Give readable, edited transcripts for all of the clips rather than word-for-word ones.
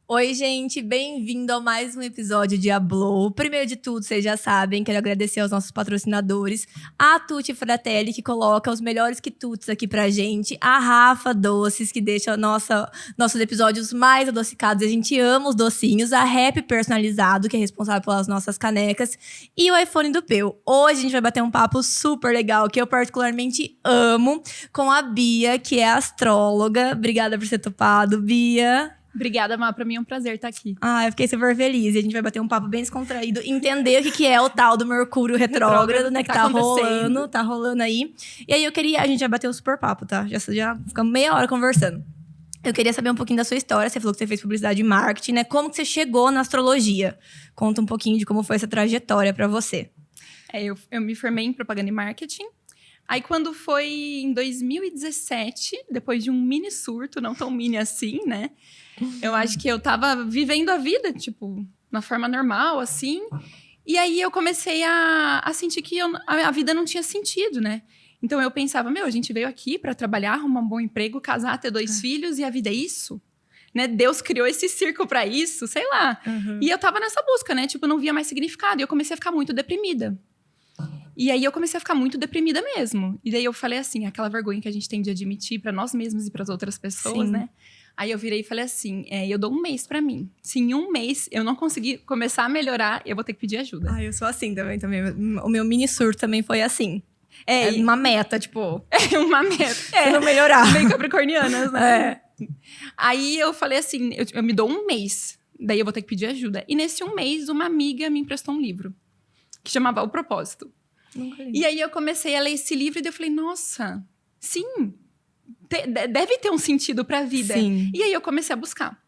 Oi, gente, bem-vindo a mais um episódio de Ablo. Primeiro de tudo, vocês já sabem, quero agradecer aos nossos patrocinadores, a Tutti Fratelli, que coloca os melhores quitutes aqui pra gente, a Rafa Doces, que deixa nossos episódios mais adocicados, a gente ama os docinhos, a Rap Personalizado, que é responsável pelas nossas canecas, e o iPhone do Peu. Hoje a gente vai bater um papo super legal, que eu particularmente amo, com a Bia, que é astróloga. Obrigada por ser topado, Bia. Obrigada, Má. Pra mim é um prazer estar aqui. Eu fiquei super feliz. E a gente vai bater um papo bem descontraído, entender o que é o tal do Mercúrio retrógrado, né? Que tá rolando aí. E aí a gente já bateu um super papo, tá? Já ficamos meia hora conversando. Eu queria saber um pouquinho da sua história. Você falou que você fez publicidade e marketing, né? Como que você chegou na astrologia? Conta um pouquinho de como foi essa trajetória pra você. Eu me formei em propaganda e marketing. Aí, quando foi em 2017, depois de um mini surto, não tão mini assim, né? Eu acho que eu tava vivendo a vida, tipo, na forma normal, assim. E aí, eu comecei a sentir que a vida não tinha sentido, né? Então, eu pensava, a gente veio aqui pra trabalhar, arrumar um bom emprego, casar, ter 2 filhos, e a vida é isso? Né? Deus criou esse círculo pra isso, sei lá. Uhum. E eu tava nessa busca, né? Tipo, não via mais significado. E eu comecei a ficar muito deprimida. E aí eu comecei a ficar muito deprimida mesmo. E daí eu falei assim, aquela vergonha que a gente tem de admitir pra nós mesmos e pras outras pessoas, Sim. né? Aí eu virei e falei assim, eu dou 1 mês pra mim. Se em 1 mês eu não conseguir começar a melhorar, eu vou ter que pedir ajuda. Eu sou assim também. O meu mini surto também foi assim. É uma meta, tipo... É uma meta. Se não melhorar. Meio capricornianas, né? Aí eu falei assim, eu me dou 1 mês. Daí eu vou ter que pedir ajuda. E nesse 1 mês, uma amiga me emprestou um livro. Que chamava O Propósito. E aí eu comecei a ler esse livro e daí eu falei, nossa, sim, deve ter um sentido pra vida. Sim. E aí eu comecei a buscar.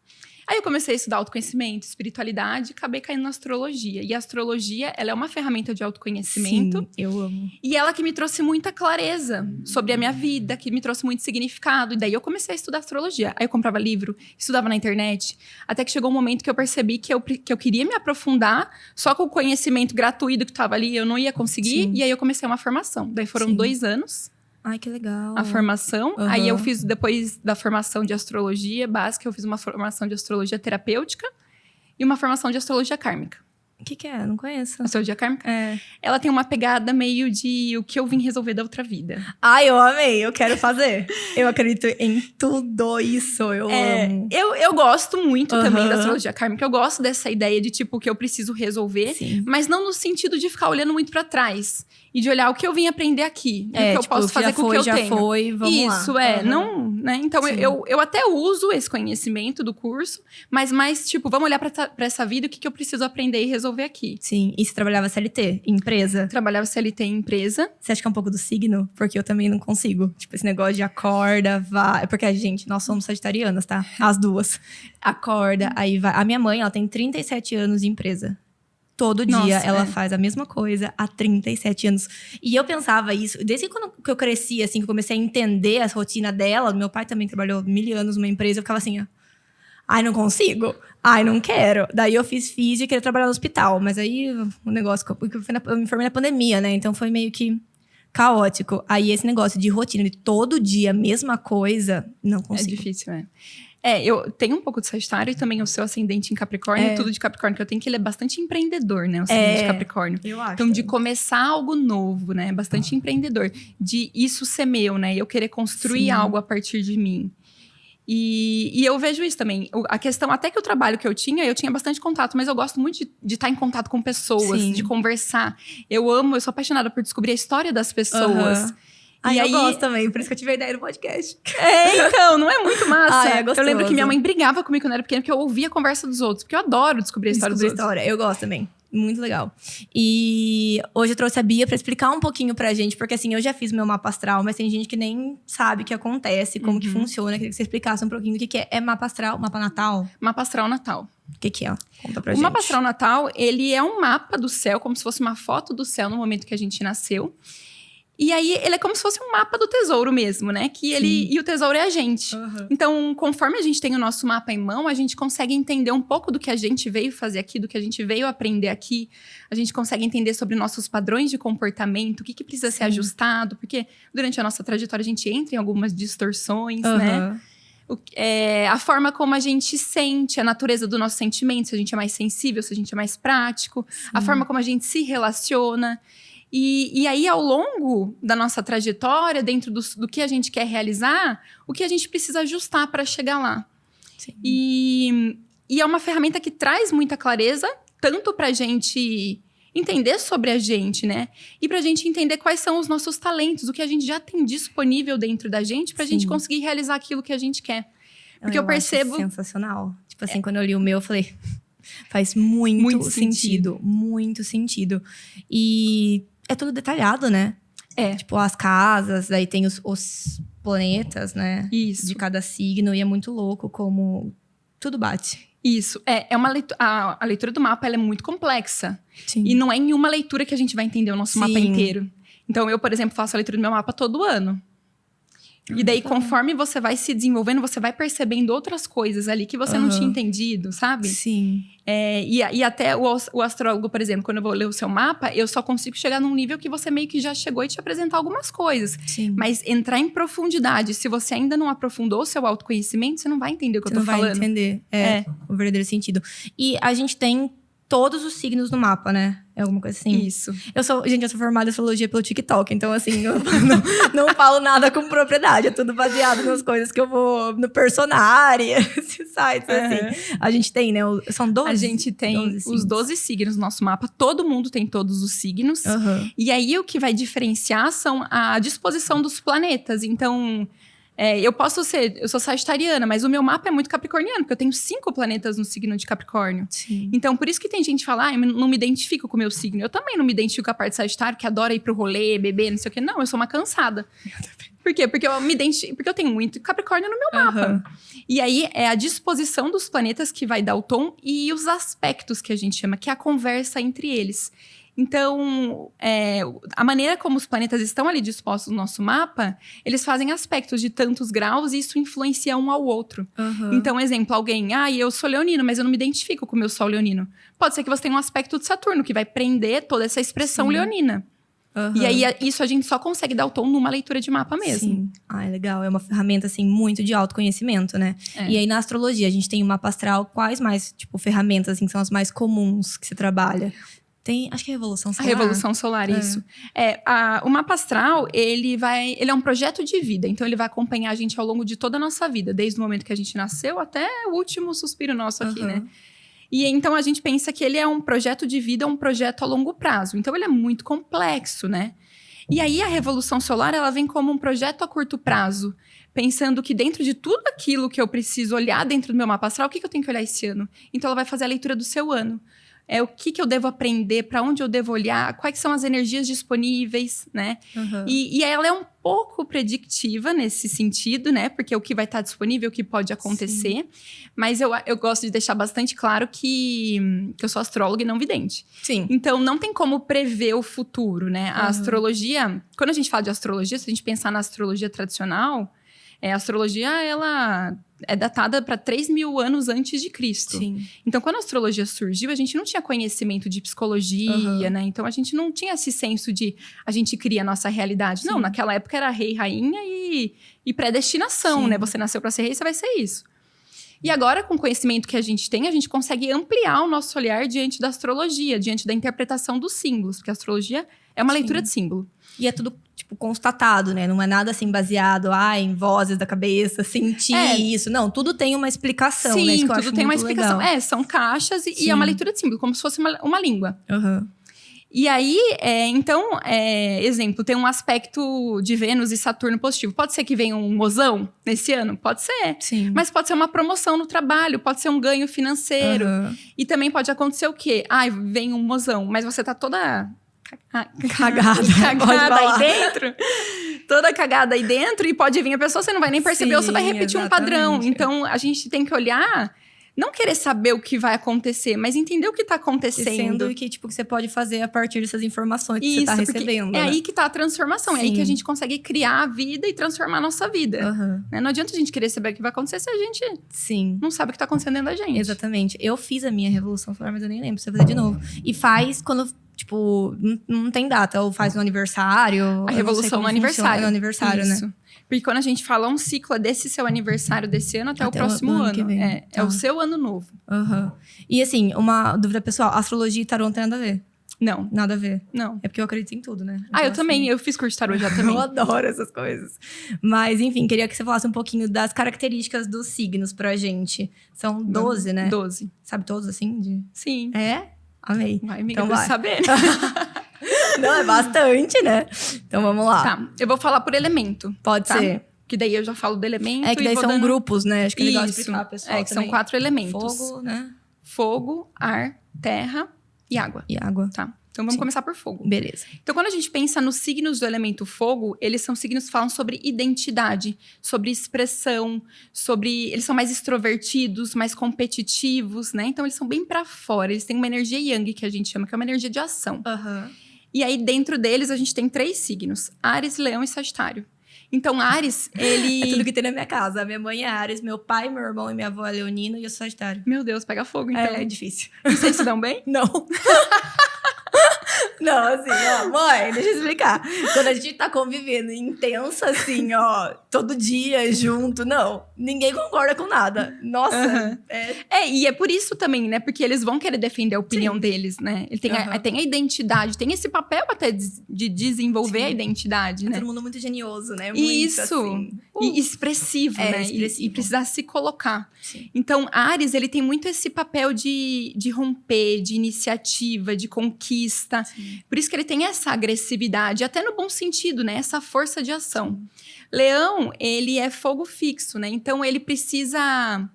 Aí eu comecei a estudar autoconhecimento, espiritualidade, acabei caindo na astrologia. E a astrologia, ela é uma ferramenta de autoconhecimento. Sim, eu amo. E ela que me trouxe muita clareza sobre a minha vida, que me trouxe muito significado. E daí eu comecei a estudar astrologia. Aí eu comprava livro, estudava na internet. Até que chegou um momento que eu percebi que eu queria me aprofundar, só com o conhecimento gratuito que estava ali, eu não ia conseguir. Sim. E aí eu comecei uma formação. Daí foram 2 anos. Ai, que legal. A formação. Uhum. Aí eu fiz, depois da formação de astrologia básica, eu fiz uma formação de astrologia terapêutica e uma formação de astrologia kármica. O que é? Não conheço. Astrologia kármica? É. Ela tem uma pegada meio de o que eu vim resolver da outra vida. Ai, eu amei. Eu quero fazer. Eu acredito em tudo isso. Eu amo. Eu gosto muito também da Uhum. astrologia kármica. Eu gosto dessa ideia de, tipo, que eu preciso resolver. Sim. Mas não no sentido de ficar olhando muito pra trás. E de olhar o que eu vim aprender aqui. E o que eu tipo, posso fazer com o que eu já tenho. foi, vamos lá. Isso, Uhum. não, né? Então, Sim. eu até uso esse conhecimento do curso, mas mais, tipo, vamos olhar pra essa vida, o que eu preciso aprender e resolver aqui. Sim. E você trabalhava CLT? Empresa? Trabalhava CLT em empresa. Você acha que é um pouco do signo? Porque eu também não consigo. Tipo, esse negócio de acorda, vai... Porque, gente, nós somos sagitarianas, tá? As duas. Acorda, aí vai... A minha mãe, ela tem 37 anos de empresa. Todo dia Nossa, ela faz a mesma coisa há 37 anos. E eu pensava isso, desde quando que eu cresci, assim, que eu comecei a entender a rotina dela. Meu pai também trabalhou 1000 anos numa empresa. Eu ficava assim, ó. Ai, não consigo. Ai, não quero. Daí eu fiz física e queria trabalhar no hospital. Mas aí o negócio... Eu me formei na pandemia, né? Então foi meio que caótico. Aí esse negócio de rotina, de todo dia a mesma coisa, não consigo. É difícil, eu tenho um pouco de Sagitário e também o seu ascendente em Capricórnio. Tudo de Capricórnio que eu tenho, que ele é bastante empreendedor, né? O ascendente de Capricórnio. Eu acho. Então, de começar algo novo, né? Bastante empreendedor. De isso ser meu, né? Eu querer construir Sim. algo a partir de mim. E eu vejo isso também. A questão, até que o trabalho que eu tinha bastante contato. Mas eu gosto muito de estar em contato com pessoas, Sim. de conversar. Eu sou apaixonada por descobrir a história das pessoas. Uhum. E aí, eu gosto também, por isso que eu tive a ideia do podcast. Então, não é muito massa? É gostoso. Eu lembro que minha mãe brigava comigo quando eu era pequena, porque eu ouvia a conversa dos outros. Porque eu adoro descobrir a história dos outros. Eu gosto também. Muito legal. E hoje eu trouxe a Bia pra explicar um pouquinho pra gente, porque assim, eu já fiz meu mapa astral, mas tem gente que nem sabe o que acontece, como que funciona. Queria que você explicasse um pouquinho do que é mapa astral, mapa natal. Mapa astral natal. O que é? Conta pra O gente. mapa astral natal, ele é um mapa do céu, como se fosse uma foto do céu no momento que a gente nasceu. E aí, ele é como se fosse um mapa do tesouro mesmo, né? E o tesouro é a gente. Uhum. Então, conforme a gente tem o nosso mapa em mão, a gente consegue entender um pouco do que a gente veio fazer aqui, do que a gente veio aprender aqui. A gente consegue entender sobre nossos padrões de comportamento, o que precisa ser ajustado. Porque durante a nossa trajetória, a gente entra em algumas distorções, né? A forma como a gente sente, a natureza do nosso sentimento, se a gente é mais sensível, se a gente é mais prático, a forma como a gente se relaciona. E aí, ao longo da nossa trajetória, dentro do que a gente quer realizar, o que a gente precisa ajustar para chegar lá. Sim. E é uma ferramenta que traz muita clareza, tanto para a gente entender sobre a gente, né? E pra gente entender quais são os nossos talentos, o que a gente já tem disponível dentro da gente pra gente conseguir realizar aquilo que a gente quer. Porque eu percebo... Acho sensacional. Tipo assim, quando eu li o meu, eu falei... Faz muito sentido. Muito sentido. E é tudo detalhado, né? Tipo, as casas, daí tem os planetas, né? Isso. De cada signo. E é muito louco como tudo bate. Isso. É uma leitura... A leitura do mapa, ela é muito complexa. Sim. E não é em uma leitura que a gente vai entender o nosso mapa inteiro. Então, eu, por exemplo, faço a leitura do meu mapa todo ano. E daí, conforme você vai se desenvolvendo, você vai percebendo outras coisas ali que você não tinha entendido, sabe? Sim. E até o astrólogo, por exemplo, quando eu vou ler o seu mapa, eu só consigo chegar num nível que você meio que já chegou e te apresentar algumas coisas. Sim. Mas entrar em profundidade, se você ainda não aprofundou o seu autoconhecimento, você não vai entender o que eu tô falando. Você não vai entender o verdadeiro sentido. E a gente tem todos os signos no mapa, né? É alguma coisa assim? Isso. Eu sou formada em astrologia pelo TikTok, então assim, eu não falo nada com propriedade. É tudo baseado nas coisas que eu vou no Personária, esses sites, assim. A gente tem, né? São 12? A gente tem os 12 signos no nosso mapa. Todo mundo tem todos os signos. E aí, o que vai diferenciar são a disposição dos planetas. Então... eu sou sagitariana, mas o meu mapa é muito capricorniano, porque eu tenho 5 planetas no signo de Capricórnio. Sim. Então, por isso que tem gente que fala, eu não me identifico com o meu signo. Eu também não me identifico com a parte de Sagitário, que adora ir pro rolê, beber, não sei o quê. Não, eu sou uma cansada. Por quê? Porque eu tenho muito Capricórnio no meu mapa. E aí, é a disposição dos planetas que vai dar o tom e os aspectos que a gente chama, que é a conversa entre eles. Então, a maneira como os planetas estão ali dispostos no nosso mapa, eles fazem aspectos de tantos graus e isso influencia um ao outro. Então, exemplo, alguém, eu sou leonino, mas eu não me identifico com o meu sol leonino. Pode ser que você tenha um aspecto de Saturno, que vai prender toda essa expressão leonina. E aí, isso a gente só consegue dar o tom numa leitura de mapa mesmo. Sim. Legal. É uma ferramenta, assim, muito de autoconhecimento, né? E aí, na astrologia, a gente tem o mapa astral. Quais mais, ferramentas, assim, que são as mais comuns que você trabalha? Tem, acho que é a Revolução Solar. A Revolução Solar, isso. O mapa astral, ele é um projeto de vida. Então, ele vai acompanhar a gente ao longo de toda a nossa vida. Desde o momento que a gente nasceu até o último suspiro nosso aqui, né? E então, a gente pensa que ele é um projeto de vida, um projeto a longo prazo. Então, ele é muito complexo, né? E aí, a Revolução Solar, ela vem como um projeto a curto prazo. Pensando que dentro de tudo aquilo que eu preciso olhar dentro do meu mapa astral, o que eu tenho que olhar esse ano? Então, ela vai fazer a leitura do seu ano. O que eu devo aprender, para onde eu devo olhar, quais são as energias disponíveis, né? E ela é um pouco predictiva nesse sentido, né? Porque o que vai estar disponível, o que pode acontecer. Mas eu gosto de deixar bastante claro que eu sou astróloga e não vidente. Sim. Então, não tem como prever o futuro, né? A astrologia... Quando a gente fala de astrologia, se a gente pensar na astrologia tradicional... A astrologia, ela é datada para 3.000 anos antes de Cristo. Sim. Então, quando a astrologia surgiu, a gente não tinha conhecimento de psicologia, né? Então, a gente não tinha esse senso de a gente cria a nossa realidade. Sim. Não, naquela época era rei, rainha e predestinação, né? Você nasceu para ser rei, você vai ser isso. E agora, com o conhecimento que a gente tem, a gente consegue ampliar o nosso olhar diante da astrologia, diante da interpretação dos símbolos. Porque a astrologia é uma leitura de símbolo. E é tudo, constatado, né? Não é nada assim baseado em vozes da cabeça, sentir isso. Não, tudo tem uma explicação, né? Isso que eu acho tudo tem uma explicação. Legal. São caixas e é uma leitura de símbolo, como se fosse uma língua. E aí, exemplo, tem um aspecto de Vênus e Saturno positivo. Pode ser que venha um mozão nesse ano? Pode ser. Sim. Mas pode ser uma promoção no trabalho, pode ser um ganho financeiro. E também pode acontecer o quê? Vem um mozão, mas você tá toda... cagada aí dentro, toda cagada aí dentro, e pode vir a pessoa, você não vai nem perceber, ou você vai repetir um padrão. Então, a gente tem que olhar, não querer saber o que vai acontecer, mas entender o que tá acontecendo. E que você pode fazer a partir dessas informações que você tá recebendo. É aí que tá a transformação, é aí que a gente consegue criar a vida e transformar a nossa vida. Né? Não adianta a gente querer saber o que vai acontecer se a gente não sabe o que tá acontecendo dentro da gente. Exatamente. Eu fiz a minha Revolução Solar, mas eu nem lembro, precisa fazer de novo. E faz quando... não tem data, ou faz no aniversário. A revolução no aniversário. No aniversário, isso. né? Porque quando a gente fala um ciclo, é desse seu aniversário desse ano até o próximo ano que ano. vem. É Tá. o seu ano novo. Aham. E assim, uma dúvida pessoal: astrologia e tarô não tem nada a ver? Não, Nada a ver. não. É porque eu acredito em tudo, né? Eu Então, também. Eu fiz curso de tarô já também. Eu adoro essas coisas. Mas, enfim, queria que você falasse um pouquinho das características dos signos pra gente. São 12, né? 12. Sabe todos, assim? Sim. É? Amei. Vai, amiga, Então pra vai. saber. Não, é bastante, né? Então vamos lá. Tá, eu vou falar por elemento. Pode Tá? ser. Que daí eu já falo do elemento. É que e daí vou são dando... grupos, né? Acho que é legal Isso. explicar, pessoal. É, que são também. 4 elementos. Fogo, né? Fogo, ar, terra e água. E água. Tá. Então vamos Sim. começar por fogo. Beleza. Então, quando a gente pensa nos signos do elemento fogo, eles são signos que falam sobre identidade, sobre expressão, eles são mais extrovertidos, mais competitivos, né? Então, eles são bem pra fora. Eles têm uma energia yang, que a gente chama, que é uma energia de ação. Aham. E aí, dentro deles, a gente tem 3 signos: Áries, Leão e Sagitário. Então, Áries, ele... É tudo que tem na minha casa. A minha mãe é Áries, meu pai, meu irmão e minha avó é Leonino e eu sou Sagitário. Meu Deus, pega fogo, então. É difícil. E vocês se dão bem? Não. Não, assim, ó, mãe, deixa eu explicar. Quando a gente tá convivendo intensa, assim, ó, todo dia junto, não, ninguém concorda com nada. Nossa, Aham. é E é por isso também, né? Porque eles vão querer defender a opinião deles, né? Ele tem, Aham. tem a identidade, tem esse papel até de desenvolver Sim. a identidade, né? todo mundo muito genioso, né? Muito, Isso. assim. E expressivo, É, né? expressivo. E precisar se colocar. Sim. Então, Áries, ele tem muito esse papel de romper, de iniciativa, de conquista. Sim. Por isso que ele tem essa agressividade, até no bom sentido, né? Essa força de ação. Leão, ele é fogo fixo, né? Então, ele precisa...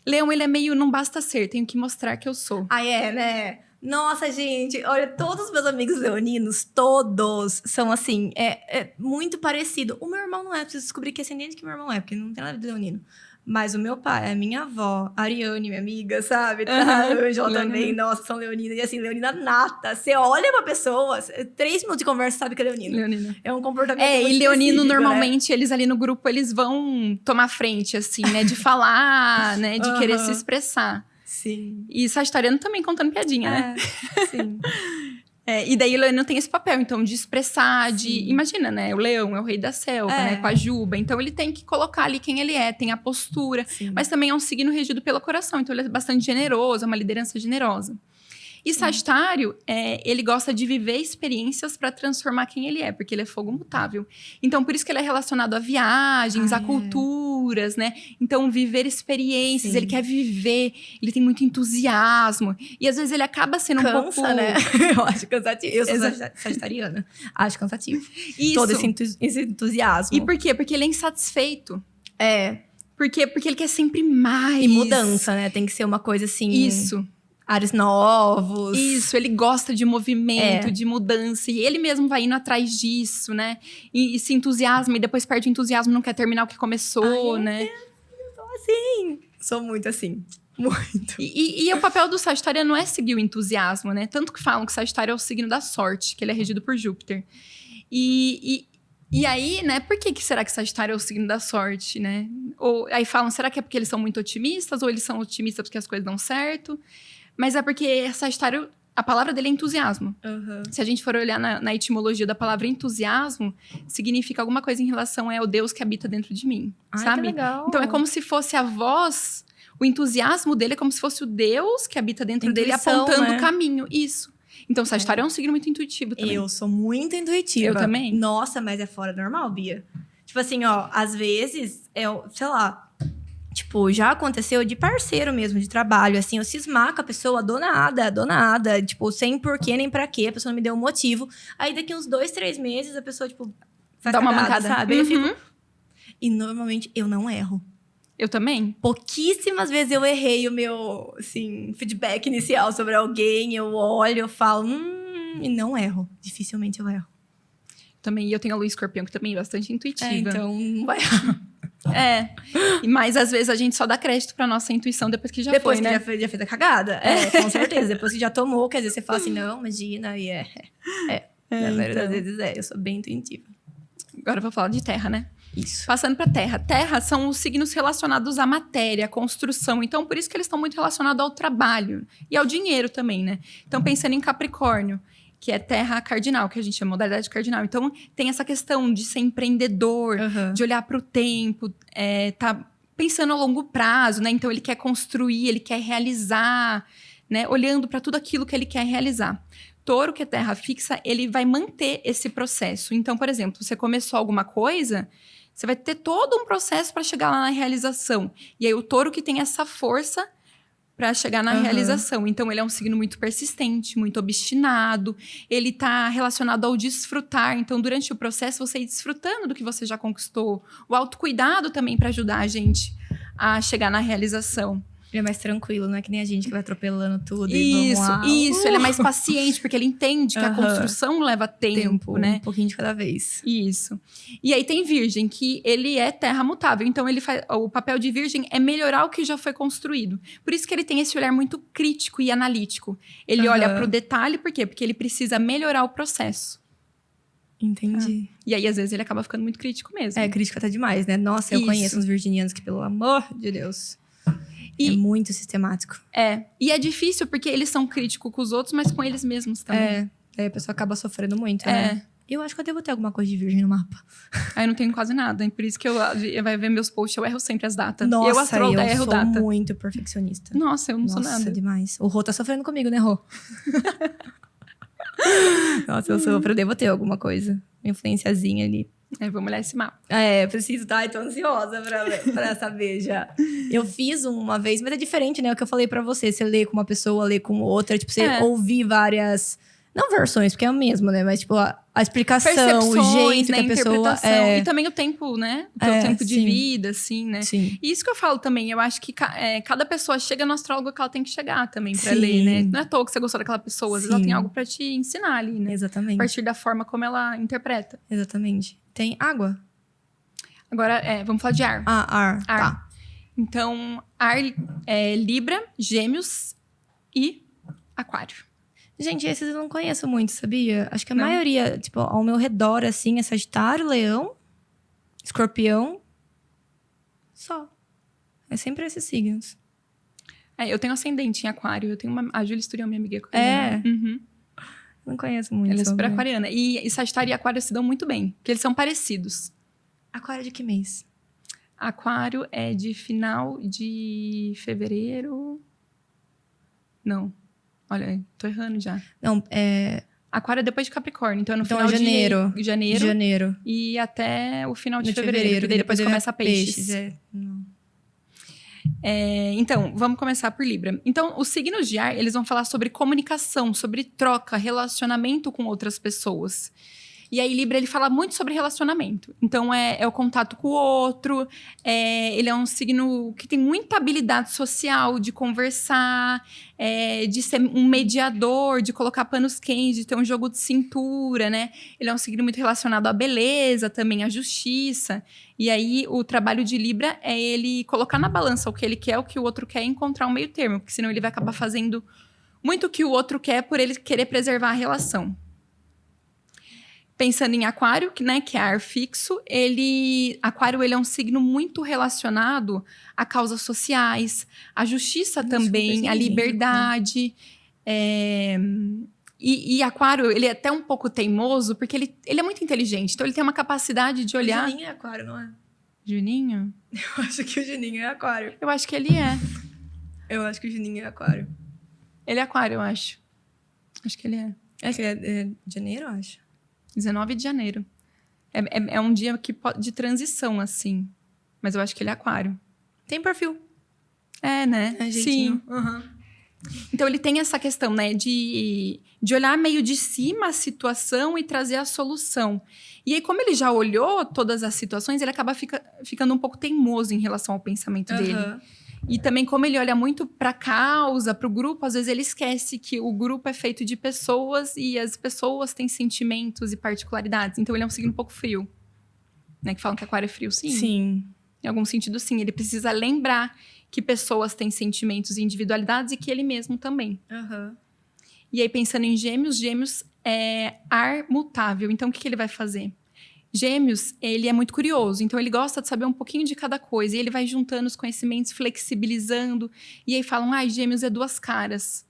Leão, ele é meio não basta ser, tenho que mostrar que eu sou. Ah, é, né? Nossa, gente, olha, todos os meus amigos leoninos, todos são assim, é muito parecido. O meu irmão não é, preciso descobrir que ascendente que meu irmão é, porque não tem nada de leonino. Mas o meu pai, a minha avó, a Ariane, minha amiga, sabe? A Angela também, Leonina. nossa, são leoninas. E assim, leonina nata. Você olha pra pessoa, 3 minutos de conversa, sabe que é leonino. Leonino. É um comportamento É, muito e leonino, específico, né? normalmente, eles ali no grupo, eles vão tomar frente, assim, né? De falar, né? De querer se Aham. expressar. Sim. E sagitariano também contando piadinha, né? Sim. E daí o leonino tem esse papel, então, de expressar, de... Sim. Imagina, né? O leão é o rei da selva, É. né? Com a juba. Então, ele tem que colocar ali quem ele é, tem a postura. Sim. Mas também é um signo regido pelo coração, então ele é bastante generoso, é uma liderança generosa. E Sagitário, ele gosta de viver experiências para transformar quem ele é, porque ele é fogo mutável. Então, por isso que ele é relacionado a viagens, a culturas, né? Então, viver experiências, Sim. ele quer viver, ele tem muito entusiasmo. E às vezes ele acaba sendo um pouco... né? Eu acho cansativo. Eu sou Exato. sagitariana. Acho cansativo. Isso. Todo esse entusiasmo. E por quê? Porque ele é insatisfeito. É. Por quê? Porque ele quer sempre mais. E mudança, né? Tem que ser uma coisa assim. Isso. Ares novos. Isso, ele gosta de movimento, É. de mudança. E ele mesmo vai indo atrás disso, né? E se entusiasma e depois perde o entusiasmo, não quer terminar o que começou, Ai, né? Sou assim. Sou muito assim. Muito. E o papel do Sagitário não é seguir o entusiasmo, né? Tanto que falam que Sagitário é o signo da sorte, que ele é regido por Júpiter. E aí, né, por que será que Sagitário é o signo da sorte, né? Ou aí falam, será que é porque eles são muito otimistas? Ou eles são otimistas porque as coisas dão certo? Mas é porque Sagitário, a palavra dele é entusiasmo. Uhum. Se a gente for olhar na etimologia da palavra entusiasmo, significa alguma coisa em relação ao Deus que habita dentro de mim, Ai, sabe? que legal. Então é como se fosse a voz, o entusiasmo dele é como se fosse o Deus que habita dentro dele Intuição, apontando né? o caminho. Isso. Então Sagitário é um signo muito intuitivo também. Eu sou muito intuitiva. Eu também. Nossa, mas é fora do normal, Bia. Tipo assim, ó, às vezes, sei lá, tipo, já aconteceu de parceiro mesmo, de trabalho, assim, eu cismar com a pessoa do nada, tipo, sem porquê nem pra quê, a pessoa não me deu um motivo. Aí daqui uns 2, 3 meses, a pessoa, tipo, faz Dá uma cagada, mancada. sabe? Aí eu Uhum. fico... E normalmente eu não erro. Eu também. Pouquíssimas vezes eu errei o meu, assim, feedback inicial sobre alguém, eu olho, eu falo, e não erro. Dificilmente eu erro. Também. E eu tenho a Lua Escorpião, que também é bastante intuitiva. Então, não vai errar. Mas às vezes a gente só dá crédito pra nossa intuição depois que já Depois foi, que né? já fez a cagada? É, com certeza. Depois que já tomou, quer dizer, você fala assim, não, imagina, e na maioria das vezes eu sou bem intuitiva. Agora eu vou falar de terra, né? Isso. Passando pra terra. Terra são os signos relacionados à matéria, à construção. Então, por isso que eles estão muito relacionados ao trabalho e ao dinheiro também, né? Então, pensando em Capricórnio. que é terra cardinal, que a gente chama modalidade cardinal. Então, tem essa questão de ser empreendedor, de olhar para o tempo, tá pensando a longo prazo, né? Então, ele quer construir, ele quer realizar, né? Olhando para tudo aquilo que ele quer realizar. Touro, que é terra fixa, ele vai manter esse processo. Então, por exemplo, você começou alguma coisa, você vai ter todo um processo para chegar lá na realização. E aí, o touro que tem essa força para chegar na realização. Então, ele é um signo muito persistente, muito obstinado. Ele tá relacionado ao desfrutar. Então, durante o processo, você ir desfrutando do que você já conquistou. O autocuidado também para ajudar a gente a chegar na realização. Ele é mais tranquilo, não é que nem a gente que vai atropelando tudo e vamos lá. Isso. Ele é mais paciente, porque ele entende que a construção leva tempo, né? Um pouquinho de cada vez. Isso. E aí tem Virgem, que ele é terra mutável. Então, o papel de Virgem é melhorar o que já foi construído. Por isso que ele tem esse olhar muito crítico e analítico. Ele olha pro detalhe, por quê? Porque ele precisa melhorar o processo. Entendi. E aí, às vezes, ele acaba ficando muito crítico mesmo. Crítico até demais, né? Nossa, eu conheço uns virginianos que, pelo amor de Deus... é muito sistemático. E é difícil porque eles são críticos com os outros, mas com eles mesmos também. Aí a pessoa acaba sofrendo muito, né? Eu acho que eu devo ter alguma coisa de virgem no mapa. Aí eu não tenho quase nada. E por isso que eu vai ver meus posts, eu erro sempre as datas. Nossa, eu astróloga erro sou data. muito perfeccionista. Nossa, eu não sou nada. Nossa, demais. O Rô tá sofrendo comigo, né, Rô? Nossa, eu sofro. Eu devo ter alguma coisa. Uma influenciazinha ali. Vamos olhar esse mapa. Preciso, tá? Tô ansiosa pra saber já. Eu fiz uma vez, mas é diferente, né? O que eu falei pra você. Você lê com uma pessoa, lê com outra. Tipo, você ouvir várias... Não versões, porque é o mesmo, né? Mas, tipo, a explicação, o jeito, né? Que a pessoa... E também o tempo, né? O tempo de vida, assim, né? Sim. E isso que eu falo também. Eu acho que cada pessoa chega no astrólogo que ela tem que chegar também pra ler, né? Não é à toa que você gostou daquela pessoa. Às vezes ela tem algo pra te ensinar ali, né? Exatamente. A partir da forma como ela interpreta. Exatamente. Tem água? Agora, vamos falar de ar. Ar. Tá. Então, ar é Libra, Gêmeos e Aquário. Gente, esses eu não conheço muito, sabia? Acho que a maioria, tipo, ao meu redor, assim, é Sagitário, Leão, Escorpião. Só. É sempre esses signos. Eu tenho ascendente em Aquário. Eu tenho a Júlia Esturião, minha amiga. Não conheço muito. Ela é super aquariana. E Sagitário e Aquário se dão muito bem, porque eles são parecidos. Aquário de que mês? Aquário é de final de fevereiro... Não. Olha, tô errando já. Não, Aquário é depois de Capricórnio, então é no então final é janeiro. de janeiro. E até o final de fevereiro. Daí depois começa Peixes. Então, vamos começar por Libra. Então, os signos de ar, eles vão falar sobre comunicação, sobre troca, relacionamento com outras pessoas. E aí, Libra, ele fala muito sobre relacionamento. Então, é o contato com o outro. Ele é um signo que tem muita habilidade social, de conversar, de ser um mediador, de colocar panos quentes, de ter um jogo de cintura, né? Ele é um signo muito relacionado à beleza também, à justiça. E aí, o trabalho de Libra é ele colocar na balança o que ele quer, o que o outro quer e encontrar um meio termo. Porque senão ele vai acabar fazendo muito o que o outro quer por ele querer preservar a relação. Pensando em Aquário, que é ar fixo, Aquário ele é um signo muito relacionado a causas sociais, à justiça também, à liberdade. E Aquário, ele é até um pouco teimoso, porque ele é muito inteligente. Então, ele tem uma capacidade de olhar... Juninho é Aquário, não é? Juninho? Eu acho que o Juninho é Aquário. Eu acho que ele é. Eu acho que o Juninho é Aquário. Ele é Aquário, eu acho. Acho que ele é. Acho que é janeiro, eu acho. 19 de janeiro. É um dia de transição, assim. Mas eu acho que ele é Aquário. Tem perfil. Né? Sim. Então, ele tem essa questão, né? De olhar meio de cima a situação e trazer a solução. E aí, como ele já olhou todas as situações, ele acaba ficando um pouco teimoso em relação ao pensamento dele. E também, como ele olha muito para a causa, para o grupo, às vezes ele esquece que o grupo é feito de pessoas e as pessoas têm sentimentos e particularidades. Então, ele é um signo um pouco frio. Né? Que falam que Aquário é frio, sim. Sim. Em algum sentido, sim. Ele precisa lembrar que pessoas têm sentimentos e individualidades e que ele mesmo também. E aí, pensando em Gêmeos é ar mutável. Então, o que ele vai fazer? Gêmeos, ele é muito curioso, então ele gosta de saber um pouquinho de cada coisa. E ele vai juntando os conhecimentos, flexibilizando. E aí falam, Gêmeos é duas caras.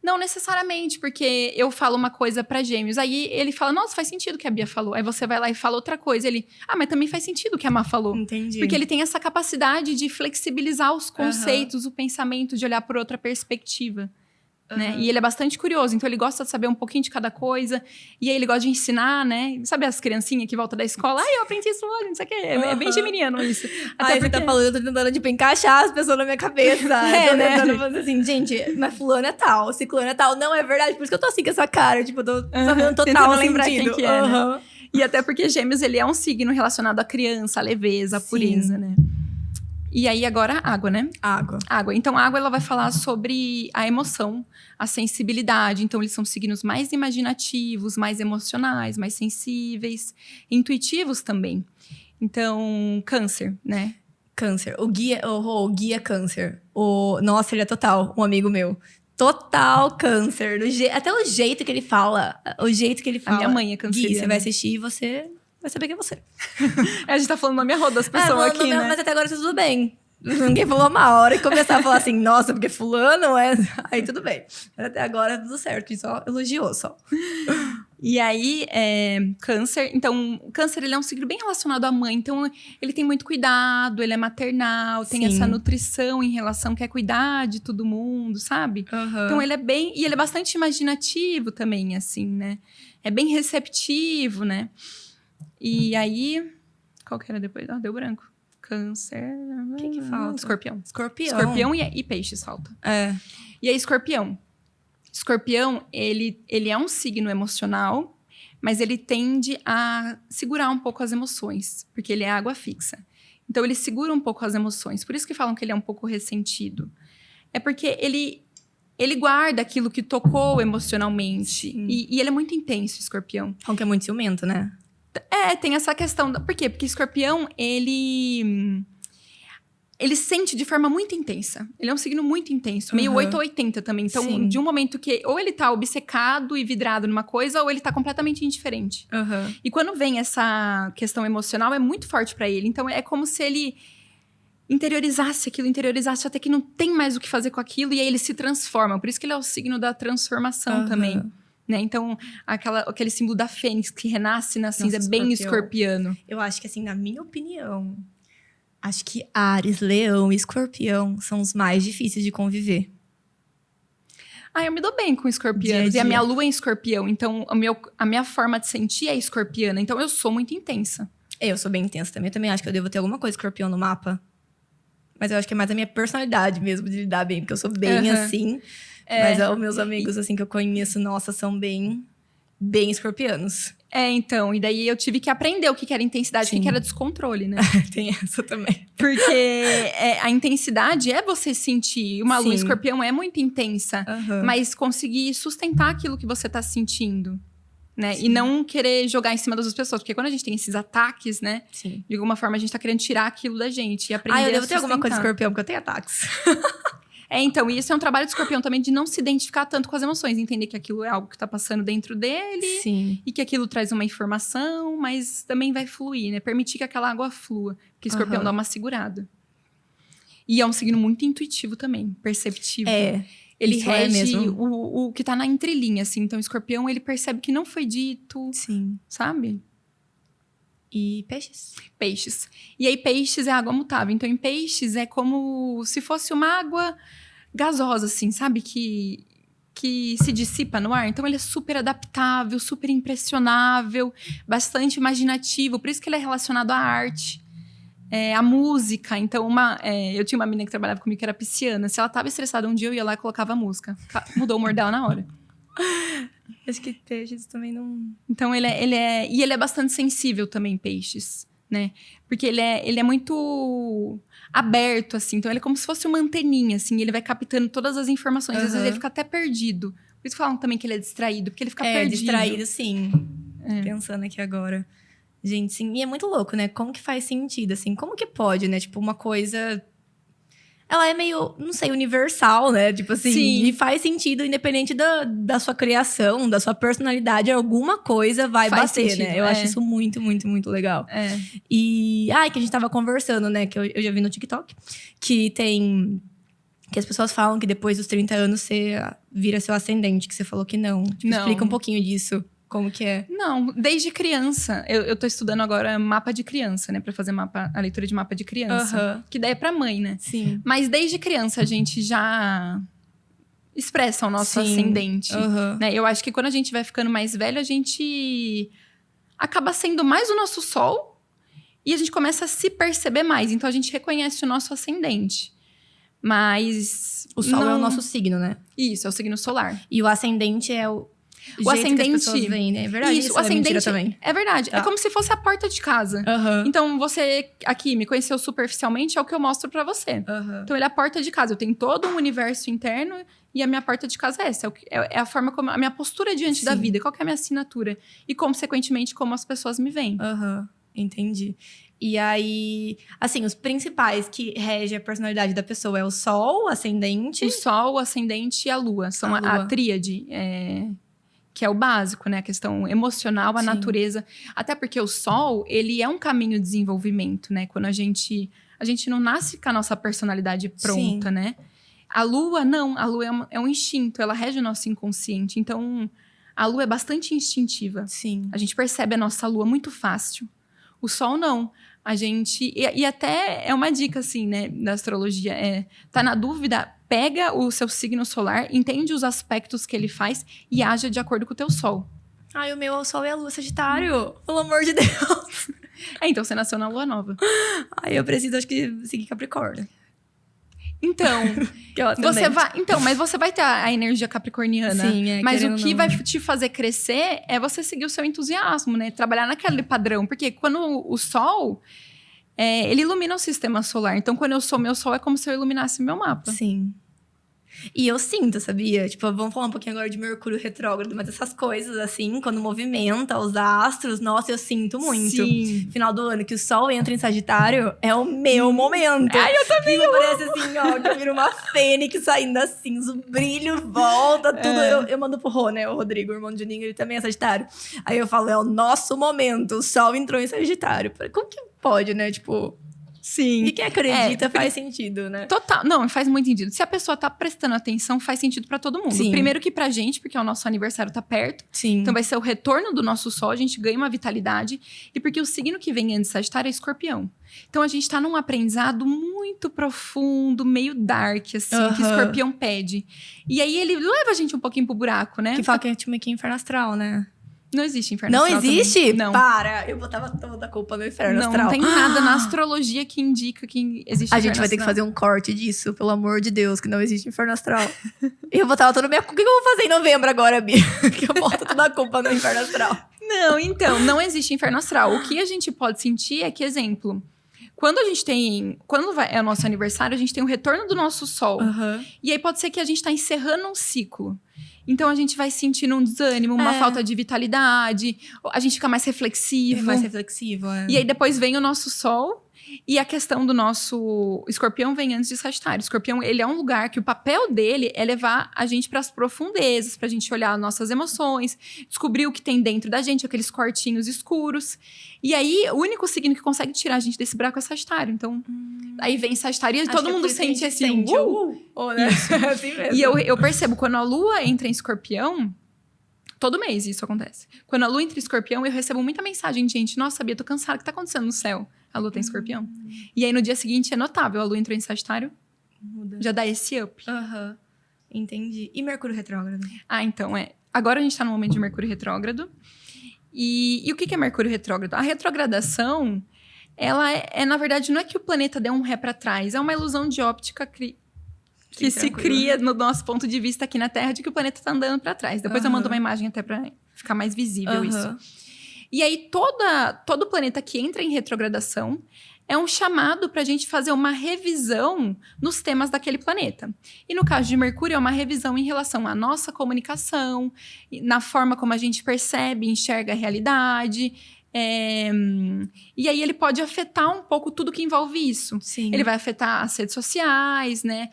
Não necessariamente, porque eu falo uma coisa pra Gêmeos, aí ele fala, nossa, faz sentido o que a Bia falou. Aí você vai lá e fala outra coisa, ele, mas também faz sentido o que a Má falou. Entendi. Porque ele tem essa capacidade de flexibilizar os conceitos, o pensamento, de olhar por outra perspectiva. Né? E ele é bastante curioso, então ele gosta de saber um pouquinho de cada coisa. E aí ele gosta de ensinar, né? Sabe as criancinhas que voltam da escola? Eu aprendi isso hoje, não sei o quê. É bem geminiano isso. Até você tá falando, eu tô tentando, tipo, encaixar as pessoas na minha cabeça. Eu tô tentando fazer assim, gente, mas fulano é tal, ciclano é tal. Não, é verdade, por isso que eu tô assim com essa cara. Tipo, eu tô sabendo total lembrar sentido. quem que é, né? E até porque Gêmeos, ele é um signo relacionado à criança, à leveza, à pureza, né? E aí, agora, água, né? Água. Então, a água, ela vai falar sobre a emoção, a sensibilidade. Então, eles são signos mais imaginativos, mais emocionais, mais sensíveis, intuitivos também. Então, câncer, né? Câncer. O guia câncer. Nossa, ele é total, um amigo meu. Total câncer. Até o jeito que ele fala. A minha mãe é canceriana. Gui, você vai assistir e você vai saber quem é você. A gente tá falando nome a roda das pessoas aqui, né? Mas até agora tá tudo bem. Ninguém falou mal. A hora que começar a falar assim, nossa, porque fulano é... Aí tudo bem. Mas até agora tudo certo. E só elogiou, só. E aí, câncer... Então, o câncer, ele é um signo bem relacionado à mãe. Então, ele tem muito cuidado, ele é maternal. Tem essa nutrição em relação, quer cuidar de todo mundo, sabe? Então, ele é bem... E ele é bastante imaginativo também, assim, né? É bem receptivo, né? E aí... Qual que era depois? Deu branco. Câncer... O que falta? Escorpião. Escorpião e peixes falta. E aí, escorpião. Escorpião, ele é um signo emocional, mas ele tende a segurar um pouco as emoções, porque ele é água fixa. Então, ele segura um pouco as emoções. Por isso que falam que ele é um pouco ressentido. É porque ele guarda aquilo que tocou emocionalmente. E ele é muito intenso, escorpião. Falam que é muito ciumento, né? Tem essa questão. Por quê? Porque escorpião, ele sente de forma muito intensa. Ele é um signo muito intenso. Meio 8 ou 80 também. Então, de um momento que ou ele tá obcecado e vidrado numa coisa, ou ele tá completamente indiferente. E quando vem essa questão emocional, é muito forte pra ele. Então, é como se ele interiorizasse até que não tem mais o que fazer com aquilo. E aí, ele se transforma. Por isso que ele é o signo da transformação também. Né? Então, aquele símbolo da fênix que renasce na cinza, é bem escorpiano. Eu acho que, assim, na minha opinião, acho que Áries, Leão e Escorpião são os mais difíceis de conviver. Eu me dou bem com escorpianos. E a minha lua é em escorpião. Então, a minha forma de sentir é escorpiana. Então, eu sou muito intensa. Eu sou bem intensa também. Eu também acho que eu devo ter alguma coisa escorpião no mapa. Mas eu acho que é mais a minha personalidade mesmo de lidar bem. Porque eu sou bem assim... Mas os meus amigos, assim, que eu conheço, nossa, são bem escorpianos. Então, e daí eu tive que aprender o que era intensidade, o que era descontrole, né? Tem essa também. Porque a intensidade é você sentir. Uma lua escorpião é muito intensa, mas conseguir sustentar aquilo que você tá sentindo, né? E não querer jogar em cima das outras pessoas. Porque quando a gente tem esses ataques, né? De alguma forma, a gente tá querendo tirar aquilo da gente e aprender eu devo ter alguma coisa escorpião, porque eu tenho ataques. Então, isso é um trabalho de escorpião também, de não se identificar tanto com as emoções. Entender que aquilo é algo que tá passando dentro dele. E que aquilo traz uma informação, mas também vai fluir, né? Permitir que aquela água flua. Porque escorpião dá uma segurada. E é um signo muito intuitivo também, perceptivo. Ele isso rege o que tá na entrelinha, assim. Então, escorpião, ele percebe que não foi dito. Sabe? E peixes? Peixes. E aí, peixes é água mutável. Então, em peixes é como se fosse uma água gasosa, assim, sabe? Que se dissipa no ar. Então, ele é super adaptável, super impressionável, bastante imaginativo. Por isso que ele é relacionado à arte, à música. Então, eu tinha uma menina que trabalhava comigo que era pisciana. Se ela tava estressada um dia, eu ia lá e colocava música. Mudou o humor dela na hora. Acho que peixes também não... Então, ele é bastante sensível também, peixes, né? Porque ele é muito aberto, assim. Então, ele é como se fosse uma anteninha, assim. Ele vai captando todas as informações. Às vezes, ele fica até perdido. Por isso falam também que ele é distraído. Porque ele fica perdido. Distraído, sim. Pensando aqui agora. Gente, sim. E é muito louco, né? Como que faz sentido, assim? Como que pode, né? Tipo, uma coisa... Ela é meio, não sei, universal, né? Tipo assim, e faz sentido independente da sua criação, da sua personalidade. Alguma coisa vai bater, sentido, né? Eu acho isso muito, muito, muito legal. E, que a gente tava conversando, né? Que eu já vi no TikTok. Que tem Que as pessoas falam que depois dos 30 anos você vira seu ascendente, que você falou que não. Tipo, Não. explica um pouquinho disso. Como que é? Não, desde criança. Eu tô estudando agora mapa de criança, né? Pra fazer a leitura de mapa de criança. Aham. Que daí é pra mãe, né? Sim. Mas desde criança a gente já expressa o nosso Sim. ascendente. Aham. Né? Eu acho que quando a gente vai ficando mais velho, a gente acaba sendo mais o nosso sol e a gente começa a se perceber mais. Então a gente reconhece o nosso ascendente. Mas. O sol é o não- nosso signo, né? Isso, é o signo solar. E o ascendente é o jeito que ascendente- as pessoas veem, né? É verdade, Isso, isso o é mentira ascendente- também. É verdade. Tá. É como se fosse a porta de casa. Aham. Então, você aqui me conheceu superficialmente, é o que eu mostro pra você. Aham. Então, ele é a porta de casa. Eu tenho todo um universo interno e a minha porta de casa é essa. É a forma como... A minha postura diante da Sim. vida. Qual que é a minha assinatura? E, consequentemente, como as pessoas me veem. Aham. Entendi. E aí, assim, os principais que regem a personalidade da pessoa é o sol, o ascendente. O sol, o ascendente e a lua. São A lua. a tríade. Que é o básico, né? A questão emocional, a Sim. natureza. Até porque o sol, ele é um caminho de desenvolvimento, né? Quando a gente não nasce com a nossa personalidade pronta, né? A lua, não. A lua é um instinto. Ela rege o nosso inconsciente. Então, a lua é bastante instintiva. Sim. A gente percebe a nossa lua muito fácil. O sol, não. A gente... E até é uma dica, assim, né? Da astrologia. Tá na dúvida... Pega o seu signo solar, entende os aspectos que ele faz e haja de acordo com o teu sol. Ai, o meu é o sol e a lua, Sagitário. Pelo amor de Deus. Então, você nasceu na lua nova. Ai, eu preciso, acho que, seguir Capricórnio. Então, Que é o você ascendente. vai... Então, mas você vai ter a energia capricorniana. Sim, Mas o querendo que ou vai não. te fazer crescer é você seguir o seu entusiasmo, né? Trabalhar naquele padrão. Porque quando o sol... ele ilumina o sistema solar. Então, quando eu sou meu sol, é como se eu iluminasse meu mapa. Sim. E eu sinto, sabia? Tipo, vamos falar um pouquinho agora de Mercúrio retrógrado, mas essas coisas, assim, quando movimenta os astros, nossa, eu sinto muito. Sim. Final do ano que o Sol entra em Sagitário, é o meu momento. Ai, eu também E parece assim, ó, que eu viro uma fênix saindo assim, o brilho volta, tudo. Eu mando pro Rô, né, o Rodrigo, o irmão de Juninho, ele também é Sagitário. Aí eu falo, é o nosso momento, o Sol entrou em Sagitário. Como que pode, né, tipo... Sim. E quem acredita faz sentido, né? Total. Não, faz muito sentido. Se a pessoa tá prestando atenção, faz sentido pra todo mundo. Sim. Primeiro que pra gente, porque o nosso aniversário tá perto. Sim. Então vai ser o retorno do nosso sol, a gente ganha uma vitalidade. E porque o signo que vem antes de Sagitário é Escorpião. Então a gente tá num aprendizado muito profundo, meio dark, assim, que Aham. Escorpião pede. E aí ele leva a gente um pouquinho pro buraco, né? Que fala que é tipo meio que inferno astral, né? Não existe inferno Não astral existe? também. Não. Para! Eu botava toda a culpa no inferno Não, astral. não tem nada na astrologia que indica que existe A inferno gente vai ter que astral. fazer um corte disso, pelo amor de Deus, que não existe inferno astral. Eu botava toda a minha... O que eu vou fazer em novembro agora, Bia? Que eu boto toda a culpa no inferno astral. Não, então, não existe inferno astral. O que a gente pode sentir é que, exemplo, quando a gente tem... é o nosso aniversário, a gente tem o retorno do nosso sol. Aham. E aí pode ser que a gente tá encerrando um ciclo. Então, a gente vai sentindo um desânimo, uma É. falta de vitalidade. A gente fica mais reflexivo. É mais reflexivo, é. E aí, depois vem o nosso sol. E a questão do nosso... Escorpião vem antes de Sagitário. Escorpião, ele é um lugar que o papel dele é levar a gente para as profundezas, pra gente olhar nossas emoções, descobrir o que tem dentro da gente, aqueles cortinhos escuros. E aí, o único signo que consegue tirar a gente desse buraco é Sagitário. Então, aí vem Sagitário e Acho todo que é mundo por isso que a sente gente assim... sente né? Assim mesmo. E eu percebo, quando a lua entra em Escorpião... Todo mês isso acontece. Quando a lua entra em Escorpião, eu recebo muita mensagem de gente. Nossa, Bia, tô cansada. O que tá acontecendo no céu? A lua tá em Escorpião. E aí, no dia seguinte, é notável. A lua entrou em Sagitário. Muda. Já dá esse up. Aham. Entendi. E Mercúrio retrógrado? Ah, então, agora a gente tá no momento de Mercúrio retrógrado. E o que é Mercúrio retrógrado? A retrogradação, ela na verdade, não é que o planeta dê um ré pra trás. É uma ilusão de óptica que se tranquilo. cria no nosso ponto de vista aqui na Terra de que o planeta tá andando pra trás. Depois eu Aham. mando uma imagem até pra ficar mais visível isso. Aham. E aí, todo planeta que entra em retrogradação é um chamado para a gente fazer uma revisão nos temas daquele planeta. E no caso de Mercúrio, é uma revisão em relação à nossa comunicação, na forma como a gente percebe, enxerga a realidade. E aí, ele pode afetar um pouco tudo que envolve isso. Sim. Ele vai afetar as redes sociais, né?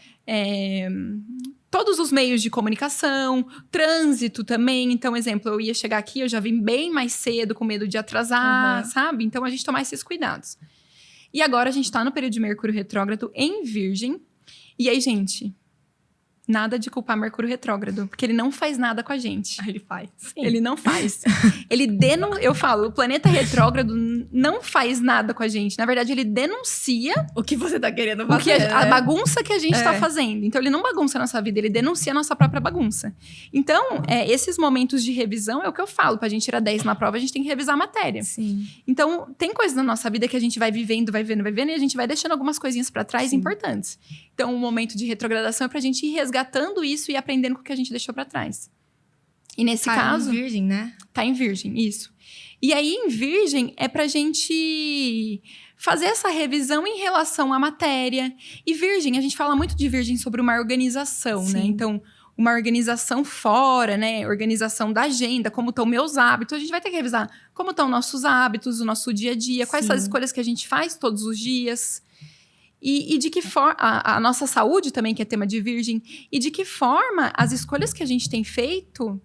Todos os meios de comunicação, trânsito também. Então, exemplo, eu ia chegar aqui, eu já vim bem mais cedo, com medo de atrasar, Uhum. sabe? Então, a gente tomar esses cuidados. E agora, a gente tá no período de Mercúrio retrógrado em Virgem. E aí, gente, Nada de culpar Mercúrio retrógrado, porque ele não faz nada com a gente. Ele faz. Ele não faz. Eu falo, o planeta retrógrado não faz nada com a gente. Na verdade, ele denuncia O que você tá querendo fazer, a né? bagunça que a gente tá fazendo. Então, ele não bagunça a nossa vida, ele denuncia a nossa própria bagunça. Então, esses momentos de revisão é o que eu falo. Pra gente tirar 10 na prova, a gente tem que revisar a matéria. Sim. Então, tem coisas na nossa vida que a gente vai vivendo, e a gente vai deixando algumas coisinhas pra trás importantes. Então, o momento de retrogradação é pra gente ir resgatando isso e aprendendo com o que a gente deixou pra trás. E nesse caso... Tá em Virgem, né? Tá em Virgem, isso. E aí, em Virgem, é pra gente fazer essa revisão em relação à matéria. E Virgem, a gente fala muito de Virgem sobre uma organização, né? Então, uma organização fora, né? Organização da agenda, como estão meus hábitos. A gente vai ter que revisar como estão nossos hábitos, o nosso dia a dia, quais são as escolhas que a gente faz todos os dias. E de que forma... A nossa saúde também, que é tema de Virgem. E de que forma as escolhas que a gente tem feito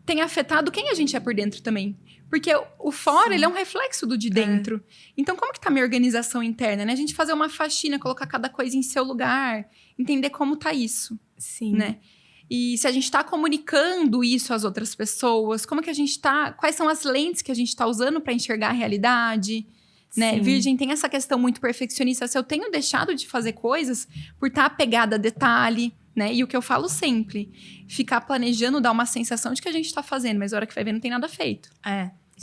têm afetado quem a gente é por dentro também. Porque o fora, ele é um reflexo do de dentro. Então, como que tá a minha organização interna, né? A gente fazer uma faxina, colocar cada coisa em seu lugar. Entender como tá isso. Sim. Né? E se a gente tá comunicando isso às outras pessoas, como que a gente tá... Quais são as lentes que a gente tá usando para enxergar a realidade... Né? Virgem tem essa questão muito perfeccionista. Se eu tenho deixado de fazer coisas por estar apegada a detalhe, né? E o que eu falo sempre, ficar planejando dá uma sensação de que a gente está fazendo, mas a hora que vai ver não tem nada feito.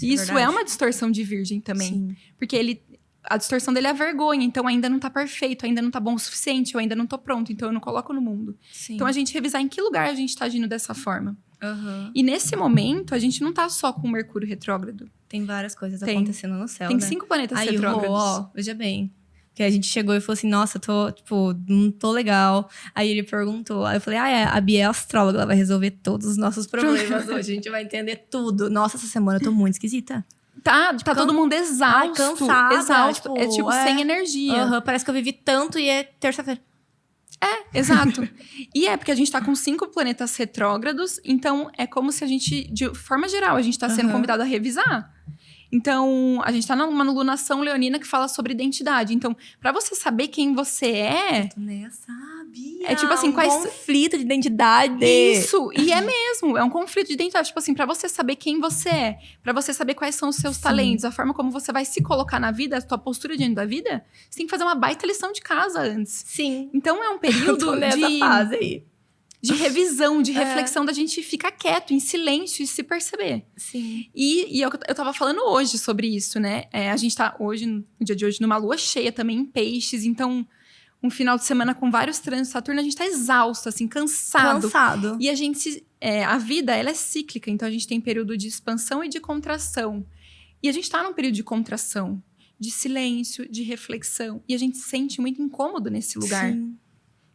Isso é uma distorção de Virgem também. Sim. Porque a distorção dele é a vergonha, então ainda não tá perfeito, ainda não tá bom o suficiente, eu ainda não tô pronto, então eu não coloco no mundo. Sim. Então a gente revisar em que lugar a gente tá agindo dessa forma. Uhum. E nesse momento, a gente não tá só com o Mercúrio retrógrado. Tem várias coisas acontecendo no céu, Tem né? 5 planetas Aí, retrógrados. ó, veja bem. Que a gente chegou e falou assim, nossa, não tô legal. Aí ele perguntou, aí eu falei, a Bia é astróloga, ela vai resolver todos os nossos problemas hoje, a gente vai entender tudo. Nossa, essa semana eu tô muito esquisita. Tá todo mundo exausto. Cansada. Exausto. Sem energia. Parece que eu vivi tanto e é terça-feira. Exato. E porque a gente tá com 5 planetas retrógrados, então é como se a gente, de forma geral, a gente tá sendo convidado a revisar. Então, a gente tá numa lunação leonina que fala sobre identidade. Então, pra você saber quem você é... Tu nem sabia. É tipo assim, quais... conflito de identidade. Isso, e é mesmo. É um conflito de identidade. Tipo assim, pra você saber quem você é, pra você saber quais são os seus talentos, a forma como você vai se colocar na vida, a tua postura diante da vida, você tem que fazer uma baita lição de casa antes. Sim. Então, é um período nessa fase aí. De revisão, de reflexão, da gente ficar quieto, em silêncio e se perceber. Sim. E eu tava falando hoje sobre isso, né? A gente tá hoje, no dia de hoje, numa lua cheia também em peixes. Então, um final de semana com vários trânsitos Saturno, a gente tá exausto, assim, cansado. E a gente... a vida, ela é cíclica. Então, a gente tem período de expansão e de contração. E a gente tá num período de contração. De silêncio, de reflexão. E a gente se sente muito incômodo nesse lugar. Sim.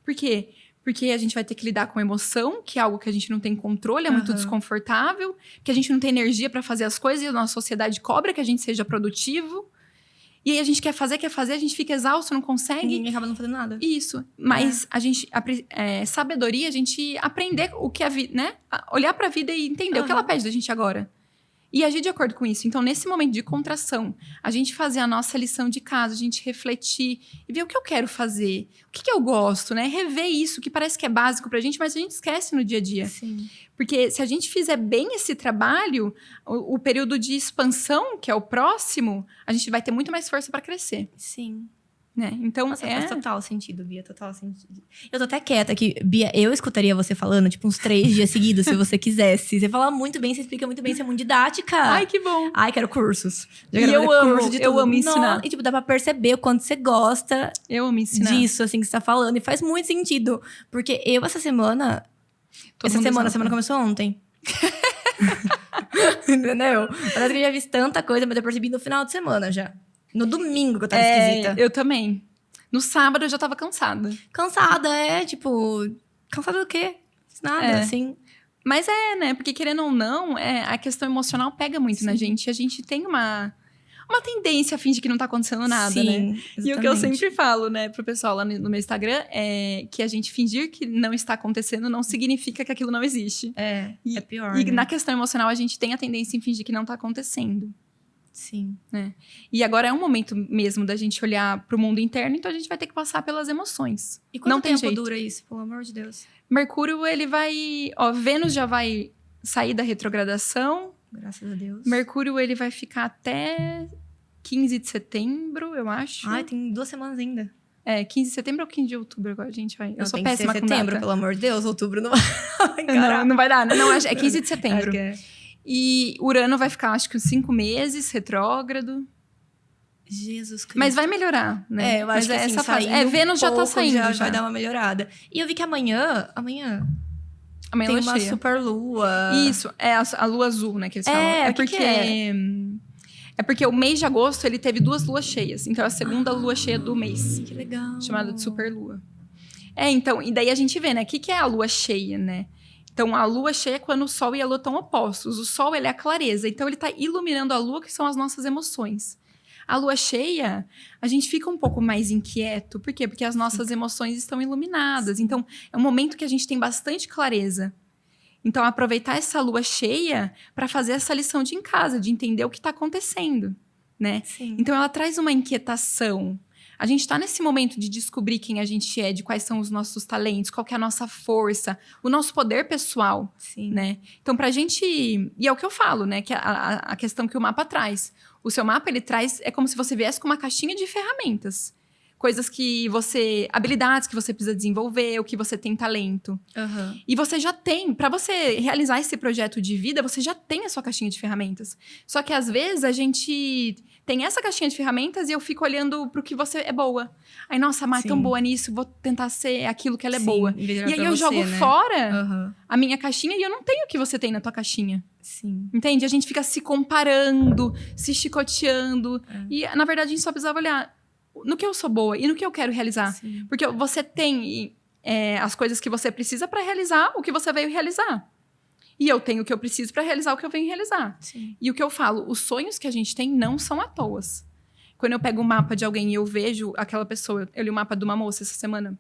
Por quê? Porque a gente vai ter que lidar com emoção, que é algo que a gente não tem controle, é muito desconfortável, que a gente não tem energia para fazer as coisas e a nossa sociedade cobra que a gente seja produtivo. E aí a gente quer fazer, a gente fica exausto, não consegue. Ninguém acaba não fazendo nada. Isso. Mas a gente... sabedoria, a gente aprender o que a vida... né? Olhar para a vida e entender o que ela pede da gente agora. E agir de acordo com isso. Então, nesse momento de contração, a gente fazer a nossa lição de casa, a gente refletir e ver o que eu quero fazer, o que eu gosto, né? Rever isso, que parece que é básico pra gente, mas a gente esquece no dia a dia. Sim. Porque se a gente fizer bem esse trabalho, o período de expansão, que é o próximo, a gente vai ter muito mais força para crescer. Sim. Né? Então, nossa, faz total sentido, Bia, total sentido. Eu tô até quieta aqui. Bia, eu escutaria você falando, tipo, uns 3 dias seguidos, se você quisesse. Você fala muito bem, você explica muito bem, você é muito didática. Ai, que bom. Ai, quero cursos. E eu amo ensinar. E, tipo, dá pra perceber o quanto você gosta disso, assim, que você tá falando. E faz muito sentido. Porque eu, essa semana... a semana começou ontem. Entendeu? Parece que eu já vi tanta coisa, mas eu percebi no final de semana já. No domingo que eu tava esquisita. Eu também. No sábado eu já tava cansada. Cansada, tipo... Cansada do quê? Nada, assim. Mas né? Porque querendo ou não, a questão emocional pega muito na gente. E a gente tem uma tendência a fingir que não tá acontecendo nada, né? Exatamente. E o que eu sempre falo, né, pro pessoal lá no meu Instagram é que a gente fingir que não está acontecendo não significa que aquilo não existe. É pior, E né? na questão emocional, a gente tem a tendência em fingir que não tá acontecendo. Sim. E agora é um momento mesmo da gente olhar pro mundo interno, então a gente vai ter que passar pelas emoções. E quanto Não tem tempo jeito. dura isso, pelo amor de Deus? Mercúrio, ele vai... Ó, Vênus já vai sair da retrogradação. Graças a Deus. Mercúrio, ele vai ficar até 15 de setembro, eu acho. Ai, tem 2 semanas ainda. 15 de setembro ou 15 de outubro agora, gente vai. Eu sou tem que péssima ser com setembro, data. pelo amor de Deus. Outubro não vai. Não vai dar, né? Não, é 15 de setembro. Acho que é. E Urano vai ficar, acho que uns 5 meses, retrógrado. Jesus Cristo. Mas vai melhorar, né? Eu acho Mas que assim, essa fase. saindo Vênus já tá pouco, saindo. Já vai dar uma melhorada. E eu vi que amanhã Amanhã tem lua uma cheia. super lua. Isso, é a lua azul, né, que eles falam. É, porque... É porque o mês de agosto, ele teve 2 luas cheias. Então, é a segunda lua cheia do mês. Que legal. Chamada de superlua. Então, e daí a gente vê, né? O que é a lua cheia, né? Então, a lua cheia é quando o sol e a lua estão opostos. O sol, ele é a clareza. Então, ele tá iluminando a lua, que são as nossas emoções. A lua cheia, a gente fica um pouco mais inquieto. Por quê? Porque as nossas emoções estão iluminadas. Então, é um momento que a gente tem bastante clareza. Então, aproveitar essa lua cheia para fazer essa lição de em casa, de entender o que está acontecendo, né? Sim. Então, ela traz uma inquietação. A gente está nesse momento de descobrir quem a gente é, de quais são os nossos talentos, qual que é a nossa força, o nosso poder pessoal, Sim. né? Então, pra gente... E é o que eu falo, né? Que a questão que o mapa traz. O seu mapa, ele traz... É como se você viesse com uma caixinha de ferramentas. Coisas que você... Habilidades que você precisa desenvolver, o que você tem talento. Uhum. E você já tem... Para você realizar esse projeto de vida, você já tem a sua caixinha de ferramentas. Só que, às vezes, a gente tem essa caixinha de ferramentas e eu fico olhando pro que você é boa. Aí, nossa, a Má é tão boa nisso, vou tentar ser aquilo que ela é boa. E aí eu jogo fora a minha caixinha e eu não tenho o que você tem na tua caixinha. Sim. Entende? A gente fica se comparando, se chicoteando. E, na verdade, a gente só precisava olhar no que eu sou boa e no que eu quero realizar. Sim. Porque você tem as coisas que você precisa para realizar o que você veio realizar. E eu tenho o que eu preciso para realizar o que eu venho realizar. Sim. E o que eu falo, os sonhos que a gente tem não são à toa. Quando eu pego um mapa de alguém e eu vejo aquela pessoa... Eu li o mapa de uma moça essa semana.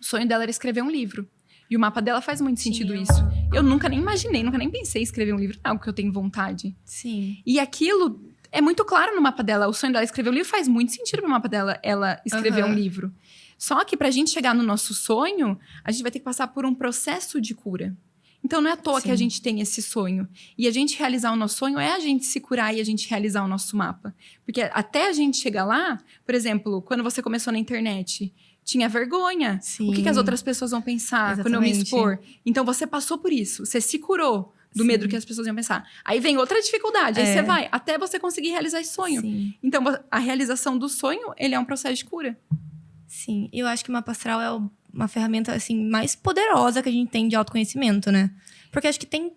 O sonho dela era escrever um livro. E o mapa dela faz muito sentido isso. Eu nunca nem imaginei, nunca nem pensei em escrever um livro. É algo que eu tenho vontade. Sim. E aquilo... É muito claro no mapa dela. O sonho dela escrever um livro faz muito sentido pro mapa dela, ela escrever um livro. Só que pra gente chegar no nosso sonho, a gente vai ter que passar por um processo de cura. Então, não é à toa que a gente tem esse sonho. E a gente realizar o nosso sonho é a gente se curar e a gente realizar o nosso mapa. Porque até a gente chegar lá, por exemplo, quando você começou na internet, tinha vergonha. Sim. O que as outras pessoas vão pensar Exatamente. quando eu me expor? Então, você passou por isso. Você se curou do medo que as pessoas iam pensar. Aí vem outra dificuldade. Aí você vai até você conseguir realizar esse sonho. Sim. Então, a realização do sonho, ele é um processo de cura. Sim. Eu acho que o mapa astral é uma ferramenta, assim, mais poderosa que a gente tem de autoconhecimento, né? Porque acho que tem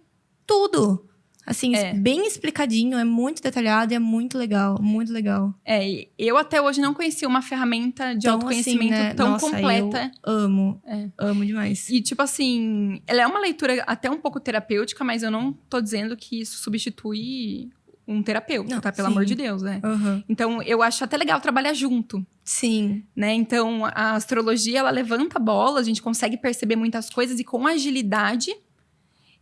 tudo. Assim, bem explicadinho, é muito detalhado e é muito legal, muito legal. Eu até hoje não conhecia uma ferramenta de autoconhecimento assim, né? tão Nossa, completa. Eu amo, amo demais. E, tipo assim, ela é uma leitura até um pouco terapêutica, mas eu não tô dizendo que isso substitui um terapeuta, Não, tá? Pelo sim. amor de Deus, né? Uhum. Então, eu acho até legal trabalhar junto. Sim. Né? Então, a astrologia, ela levanta a bola, a gente consegue perceber muitas coisas e com agilidade.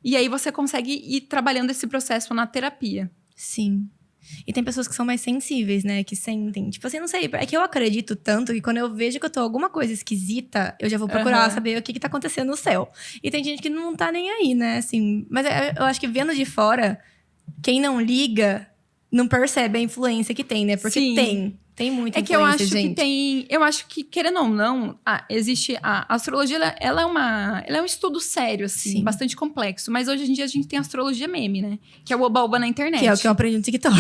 E aí, você consegue ir trabalhando esse processo na terapia. Sim. E tem pessoas que são mais sensíveis, né? Que sentem. Tipo assim, não sei. É que eu acredito tanto que quando eu vejo que eu tô alguma coisa esquisita, eu já vou procurar saber o que tá acontecendo no céu. E tem gente que não tá nem aí, né? Assim, mas eu acho que vendo de fora, quem não liga não percebe a influência que tem, né? Porque tem muita influência, que eu acho gente. que tem... Eu acho que, querendo ou não, existe... A astrologia, ela é um estudo sério, assim. Bastante complexo. Mas hoje em dia, a gente tem astrologia meme, né? Que é o oba-oba na internet. Que é o que eu aprendi no TikTok.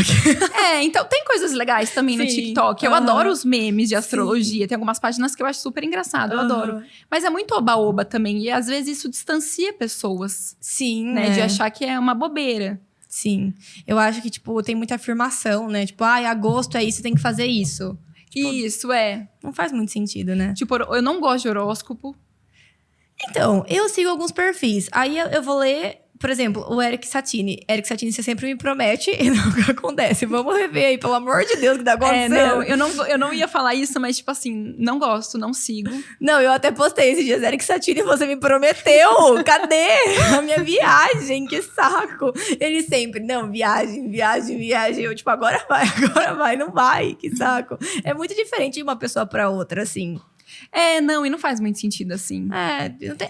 Então tem coisas legais também no TikTok. Eu adoro os memes de astrologia. Tem algumas páginas que eu acho super engraçado. Eu adoro. Mas é muito oba-oba também. E às vezes isso distancia pessoas. Sim, né? De achar que é uma bobeira. Sim. Eu acho que, tipo, tem muita afirmação, né? Tipo, agosto é isso, tem que fazer isso. Tipo, isso, não faz muito sentido, né? Tipo, eu não gosto de horóscopo. Então, eu sigo alguns perfis. Aí eu vou ler Por exemplo, o Eric Satini. Eric Satini, você sempre me promete e nunca acontece. Vamos rever aí, pelo amor de Deus, o que tá acontecendo. Eu não ia falar isso, mas tipo assim, não gosto, não sigo. Não, eu até postei esses dias. Eric Satini, você me prometeu. Cadê a minha viagem? Que saco. Ele sempre, não, viagem. Eu, tipo, agora vai, não vai. Que saco. É muito diferente de uma pessoa pra outra, assim. Não, e não faz muito sentido, assim.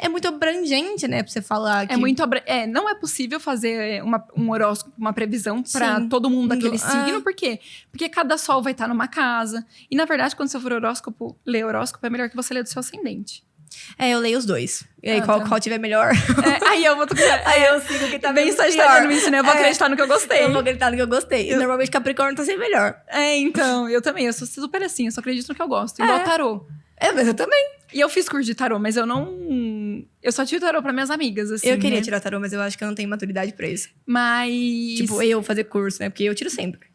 É muito abrangente, né, pra você falar que... Não é possível fazer um horóscopo, uma previsão pra todo mundo daquele signo. Por quê? Porque cada sol vai estar numa casa. E, na verdade, quando você for ler horóscopo, é melhor que você lê do seu ascendente. Eu leio os dois. E aí, qual tiver melhor... Aí eu vou... Aí eu sigo o que tá bem sagitariano me ensinou. Eu vou acreditar no que eu gostei. Eu vou acreditar no que eu gostei. E normalmente Capricórnio tá sempre melhor. Então, eu também. Eu sou super assim. Eu só acredito no que eu gosto. Igual tarô. Mas eu também. E eu fiz curso de tarô, mas eu não... Eu só tiro tarô pra minhas amigas, assim, eu queria tirar tarô, mas eu acho que eu não tenho maturidade pra isso. Mas... Tipo, eu fazer curso, né? Porque eu tiro sempre.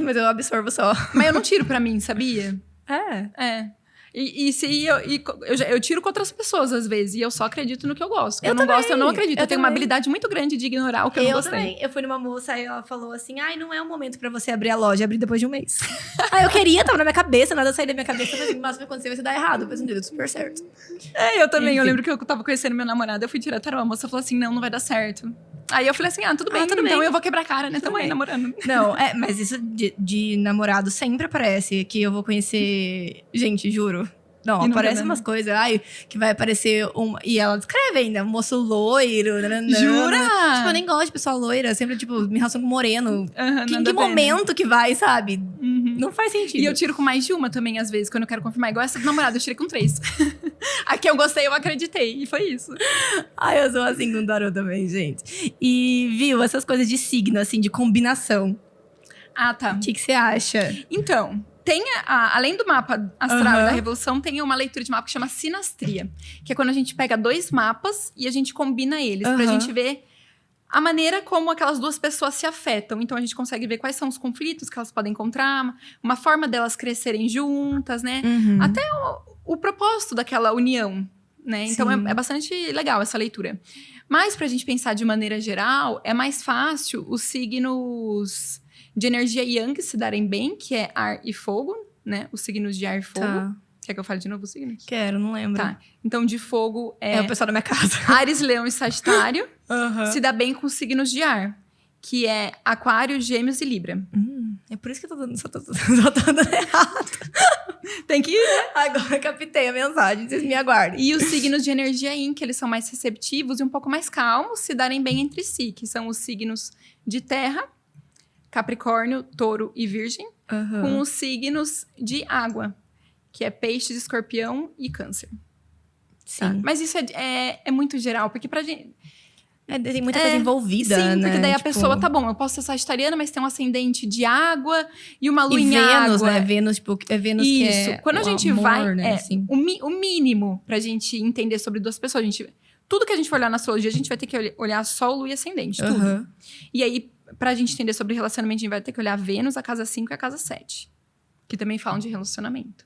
Mas eu absorvo só. Mas eu não tiro pra mim, sabia? É. Eu tiro com outras pessoas, às vezes. E eu só acredito no que eu gosto. Eu também, gosto, eu não acredito. Eu tenho uma também. habilidade muito grande de ignorar o que eu não gostei. Também. Eu fui numa moça e ela falou assim... não é o momento pra você abrir a loja. Abrir depois de um mês. Eu queria, tava na minha cabeça. Nada sair da minha cabeça. Eu falei assim, mas vai acontecer, vai se dar errado. Eu pensei, deu super certo. Eu também. Enfim. Eu lembro que eu tava conhecendo meu namorado. Eu fui tirar tarô. A moça falou assim, não vai dar certo. Aí eu falei assim, tudo bem. Então eu vou quebrar a cara, né? Tamo aí namorando. Não, mas isso de namorado sempre aparece. Que eu vou conhecer... Gente, juro... Não, aparece umas coisas, que vai aparecer E ela descreve ainda, moço loiro. Jura? Tipo, eu nem gosto de pessoa loira. Sempre, tipo, me relaciono com moreno. Em que momento que vai, sabe? Não faz sentido. E eu tiro com mais de uma também, às vezes, quando eu quero confirmar. Igual essa do namorado, eu tirei com 3. A que eu gostei, eu acreditei. E foi isso. Eu sou assim com o tarô também, gente. E, viu, essas coisas de signo, assim, de combinação. Tá. O que você acha? Então... além do mapa astral e da revolução, tem uma leitura de mapa que chama sinastria. Que é quando a gente pega 2 mapas e a gente combina eles. Pra gente ver a maneira como aquelas 2 pessoas se afetam. Então, a gente consegue ver quais são os conflitos que elas podem encontrar. Uma forma delas crescerem juntas, né? Até o propósito daquela união, né? Então, é bastante legal essa leitura. Mas, pra gente pensar de maneira geral, é mais fácil os signos... de energia yang se darem bem, que é ar e fogo, né? Os signos de ar e fogo. Tá. Quer que eu fale de novo os signos? Quero, não lembro. Tá. Então, de fogo é o pessoal da minha casa. Ares, Leão e Sagitário. Se dá bem com os signos de ar, que é Aquário, Gêmeos e Libra. É por isso que eu só tô dando errado. Tem que ir, né? Agora captei a mensagem, vocês me aguardem. E os signos de energia yin, que eles são mais receptivos e um pouco mais calmos, se darem bem entre si, que são os signos de terra, Capricórnio, Touro e Virgem, com os signos de água, que é Peixes, Escorpião e Câncer. Sim. Tá? Mas isso é muito geral, porque pra gente... tem muita coisa envolvida, sim, né? Porque daí a pessoa, tá bom, eu posso ser sagitariana, mas tem um ascendente de água e uma lua em Vênus, água. né? Vênus, tipo, é Vênus isso. que é Quando a gente amor, vai... né? Assim. O mínimo pra gente entender sobre 2 pessoas. Tudo que a gente for olhar na astrologia, a gente vai ter que olhar Sol, Lua e Ascendente. Tudo. E aí, pra gente entender sobre relacionamento, a gente vai ter que olhar Vênus, a casa 5 e a casa 7. Que também falam de relacionamento.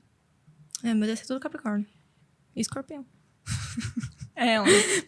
Mas deve ser tudo Capricórnio. E Escorpião.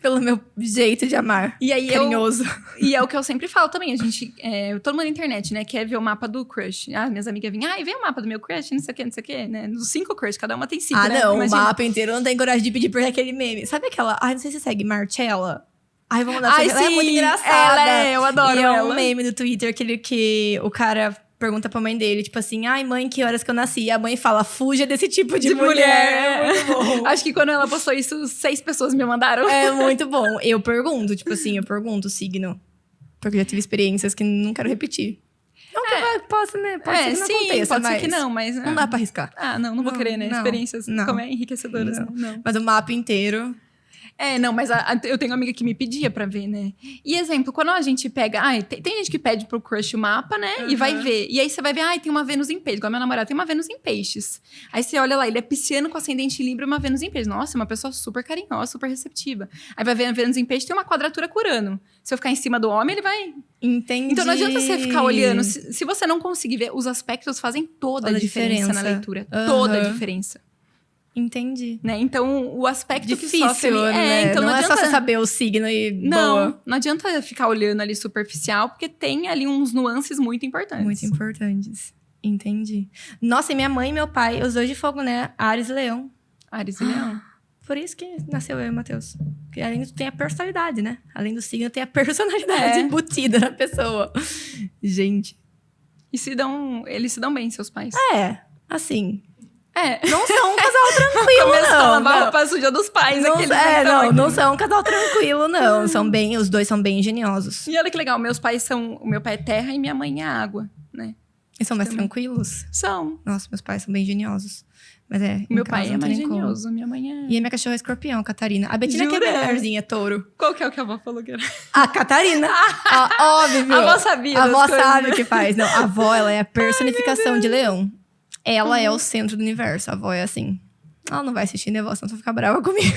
Pelo meu jeito de amar. E aí carinhoso. E é o que eu sempre falo também. A gente, todo mundo na internet, né, quer ver o mapa do crush. Minhas amigas vêm, vem o mapa do meu crush, não sei o que, né? Dos 5 crush, cada uma tem 5, né? Não, imagina. O mapa inteiro não tem coragem de pedir por aquele meme. Sabe aquela... não sei se você segue Marcella. Vamos mandar pra você. Ela é muito engraçada. Eu adoro ela. É um meme do Twitter que o cara... pergunta pra mãe dele, tipo assim, mãe, que horas que eu nasci? E a mãe fala, fuja desse tipo de mulher. É muito bom. Acho que quando ela postou isso, 6 pessoas me mandaram. É muito bom. Eu pergunto o signo. Porque eu já tive experiências que não quero repetir. Não que eu possa, né? Pode ser que não aconteça, pode ser que não, mas... Não dá pra arriscar. Não vou querer, né? Não, experiências como enriquecedoras. Não. Né? Não. Mas o mapa inteiro... mas eu tenho uma amiga que me pedia pra ver, né? E exemplo, quando a gente pega... tem gente que pede pro crush o mapa, né? E vai ver. E aí você vai ver, tem uma Vênus em peixes. Igual a minha namorada tem uma Vênus em peixes. Aí você olha lá, ele é pisciano com ascendente em Libra e uma Vênus em peixes. Nossa, é uma pessoa super carinhosa, super receptiva. Aí vai ver a Vênus em peixes, tem uma quadratura com Urano. Se eu ficar em cima do homem, ele vai... Entendi. Então não adianta você ficar olhando. Se você não conseguir ver, os aspectos fazem toda a diferença na leitura. Toda a diferença. Entendi. Né? Então, o aspecto Difícil, que sofre ali... né? Então não é adianta... só você saber o signo e Não, boa. não adianta ficar olhando ali superficial, porque tem ali uns nuances muito importantes. Muito importantes. Entendi. Nossa, e minha mãe e meu pai, os dois de fogo, né? Áries e Leão. Áries e Leão. Por isso que nasceu eu e o Matheus. Porque além do tem a personalidade, né? Além do signo, tem a personalidade embutida na pessoa. Gente. E eles se dão bem, seus pais. Assim... É. Não são um casal tranquilo, Começou a lavar a não. roupa suja dos pais. Não, aqueles então, não são um casal tranquilo, não. Os dois são bem engenhosos. E olha que legal, o meu pai é terra e minha mãe é água, né? E são mais Também. tranquilos? São. Nossa, meus pais são bem engenhosos. Mas Meu pai é mais genioso, minha mãe é... E a minha cachorra é escorpião, a Catarina. A Betina que é Jura? menorzinha, é touro. Qual que é o que a avó falou que era? A Catarina! Óbvio! A avó sabia A das avó coisas, sabe né? o que faz. Não, a avó, ela é a personificação de leão. Ela é o centro do universo. A avó é assim. Ela não vai assistir Nevó, senão vai ficar brava comigo.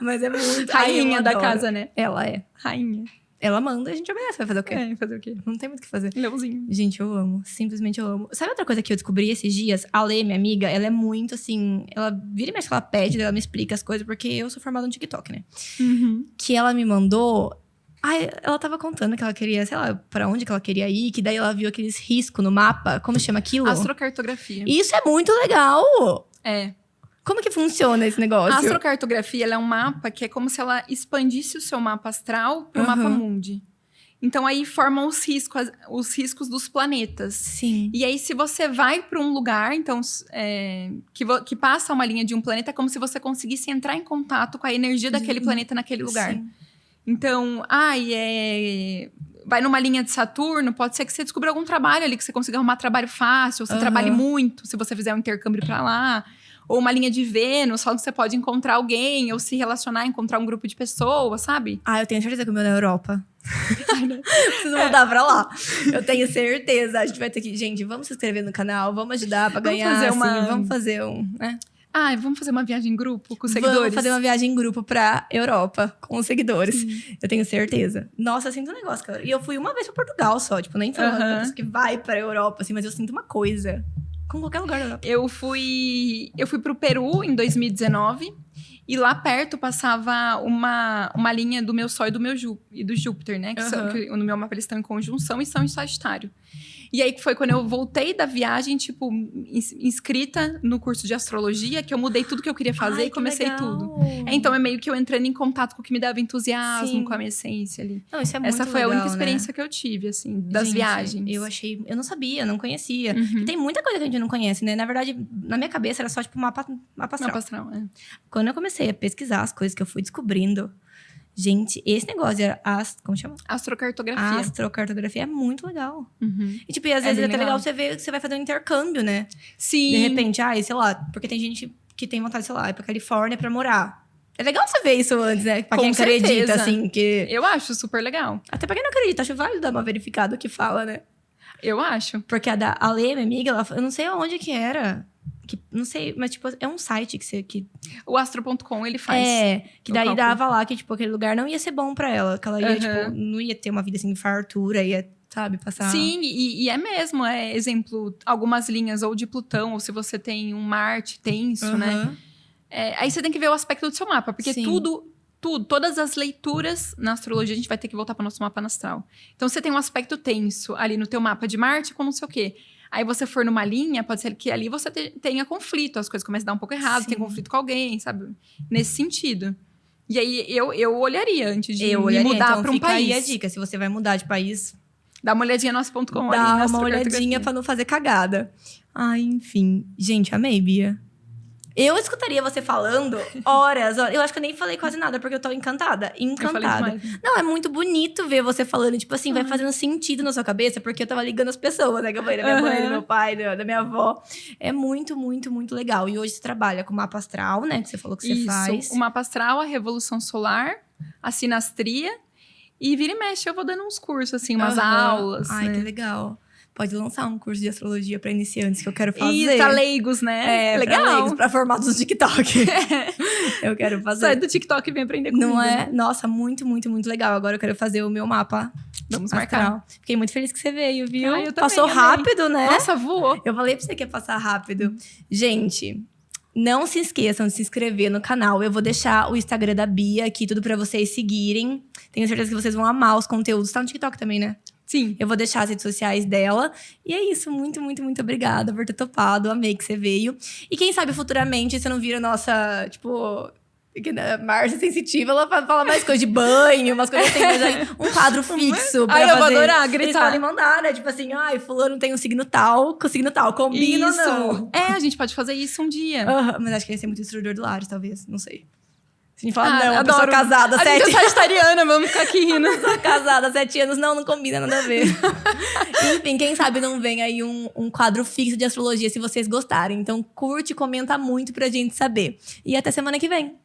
Mas é muito... Rainha eu da adoro. casa, né? Ela é. Rainha. Ela manda e a gente obedece. Vai fazer o quê? É, fazer o quê? Não tem muito o que fazer. Leãozinho. Gente, eu amo. Simplesmente eu amo. Sabe outra coisa que eu descobri esses dias? A Lê, minha amiga, ela é muito assim... Ela vira e mexe que ela pede, ela me explica as coisas. Porque eu sou formada no TikTok, né? Uhum. Que ela me mandou... Ai, ela tava contando que ela queria, sei lá, pra onde que ela queria ir. Que daí ela viu aqueles riscos no mapa. Como chama aquilo? Astrocartografia. Isso é muito legal! É. Como que funciona esse negócio? A astrocartografia, ela é um mapa que é como se ela expandisse o seu mapa astral pro mapa mundi. Então, aí formam os riscos dos planetas. Sim. E aí, se você vai para um lugar, então, que passa uma linha de um planeta, é como se você conseguisse entrar em contato com a energia daquele planeta naquele lugar. Sim. Então, vai numa linha de Saturno, pode ser que você descubra algum trabalho ali, que você consiga arrumar trabalho fácil, ou você trabalhe muito, se você fizer um intercâmbio para lá. Ou uma linha de Vênus, só que você pode encontrar alguém, ou se relacionar, encontrar um grupo de pessoas, sabe? Eu tenho certeza que o meu é na Europa. Preciso mudar pra lá. Eu tenho certeza. A gente vai ter que... Gente, vamos se inscrever no canal, vamos ajudar pra ganhar. Vamos fazer né? Vamos fazer uma viagem em grupo com os seguidores? Vamos fazer uma viagem em grupo pra Europa, com os seguidores. Sim. Eu tenho certeza. Nossa, eu sinto um negócio, cara. E eu fui uma vez pra Portugal só. Tipo, nem foi uma pessoa que vai pra Europa, assim. Mas eu sinto uma coisa. Com qualquer lugar da Europa. Eu fui pro Peru em 2019. E lá perto passava uma linha do meu Sol e do Júpiter, né? Que no meu mapa eles estão em conjunção e são em Sagitário. E aí foi quando eu voltei da viagem, tipo, inscrita no curso de astrologia, que eu mudei tudo que eu queria fazer e comecei tudo. Então é meio que eu entrando em contato com o que me dava entusiasmo, com a minha essência ali. Não, isso é muito Essa foi legal, a única experiência né? que eu tive, assim, das Gente, viagens. Eu não sabia, não conhecia. E tem muita coisa que a gente não conhece, né? Na verdade, na minha cabeça era só, tipo, mapa astral. Mapa astral, é. Quando eu comecei a pesquisar as coisas que eu fui descobrindo, gente, esse negócio de como chama? Astrocartografia. Astrocartografia é muito legal. E, tipo, e às vezes é até legal você ver que você vai fazer um intercâmbio, né? Sim. De repente, sei lá, porque tem gente que tem vontade, sei lá, ir pra Califórnia pra morar. É legal você ver isso antes, né? Pra quem acredita, assim, que... Eu acho super legal. Até pra quem não acredita, acho válido dar uma verificada o que fala, né? Eu acho. Porque a Lê, minha amiga, eu não sei onde que era. Não sei, mas tipo, é um site que... O astro.com, ele faz. Que daí dava lá que, tipo, aquele lugar não ia ser bom pra ela. Que ela ia, tipo, não ia ter uma vida assim de fartura, ia, sabe, passar... Sim, e é mesmo. Exemplo, algumas linhas ou de Plutão, ou se você tem um Marte tenso, né? Aí você tem que ver o aspecto do seu mapa, porque todas as leituras na astrologia, a gente vai ter que voltar para o nosso mapa astral. Então, você tem um aspecto tenso ali no teu mapa de Marte com não sei o quê. Aí você for numa linha, pode ser que ali você tenha conflito, as coisas começam a dar um pouco errado, tem conflito com alguém, sabe? Nesse sentido. E aí, eu olharia antes de me mudar então para um fica país. Aí a dica, se você vai mudar de país... Dá uma olhadinha no nosso.com. Dá uma olhadinha pra não fazer cagada. Enfim. Gente, amei, Bia. Eu escutaria você falando horas. Eu acho que eu nem falei quase nada, porque eu tô encantada. Encantada. Não, é muito bonito ver você falando. Tipo assim, vai fazendo sentido na sua cabeça. Porque eu tava ligando as pessoas, né? Que eu falei da minha mãe, do meu pai, da minha avó. É muito, muito, muito legal. E hoje você trabalha com mapa astral, né? Que você falou que você faz. O mapa astral, a revolução solar, a sinastria. E vira e mexe, eu vou dando uns cursos, assim, umas aulas. Ai, que legal. Pode lançar um curso de astrologia pra iniciantes que eu quero fazer. E pra leigos, né? Legal. Pra leigos, pra formados do TikTok. Eu quero fazer. Sai do TikTok e vem aprender comigo. Não é? Nossa, muito, muito, muito legal. Agora eu quero fazer o meu mapa. Vamos marcar. Fiquei muito feliz que você veio, viu? Eu também, Passou rápido, né? Nossa, voou. Eu falei pra você que ia passar rápido. Gente, Não se esqueçam de se inscrever no canal. Eu vou deixar o Instagram da Bia aqui, tudo pra vocês seguirem. Tenho certeza que vocês vão amar os conteúdos. Tá no TikTok também, né? Sim. Eu vou deixar as redes sociais dela. E é isso. Muito, muito, muito obrigada por ter topado. Amei que você veio. E quem sabe futuramente você não vira nossa, tipo... Márcia Sensitiva, ela fala mais coisa de banho, umas coisas assim, mas aí um quadro fixo pra Ai, eu vou fazer. adorar Eles gritar. podem mandar, né? Tipo assim, ai, fulano tem um signo tal, com signo tal. Combina ou Isso. não? É, a gente pode fazer isso um dia. Mas acho que ia ser muito destruidor do lar, talvez. Não sei. Se a gente falar, Ah, não, a adoro. pessoa casada, A gente 7 é sagitariana, vamos ficar aqui rindo. pessoa casada, 7 anos, não combina, nada a ver. Enfim, quem sabe não vem aí um quadro fixo de astrologia, se vocês gostarem. Então, curte, comenta muito pra gente saber. E até semana que vem.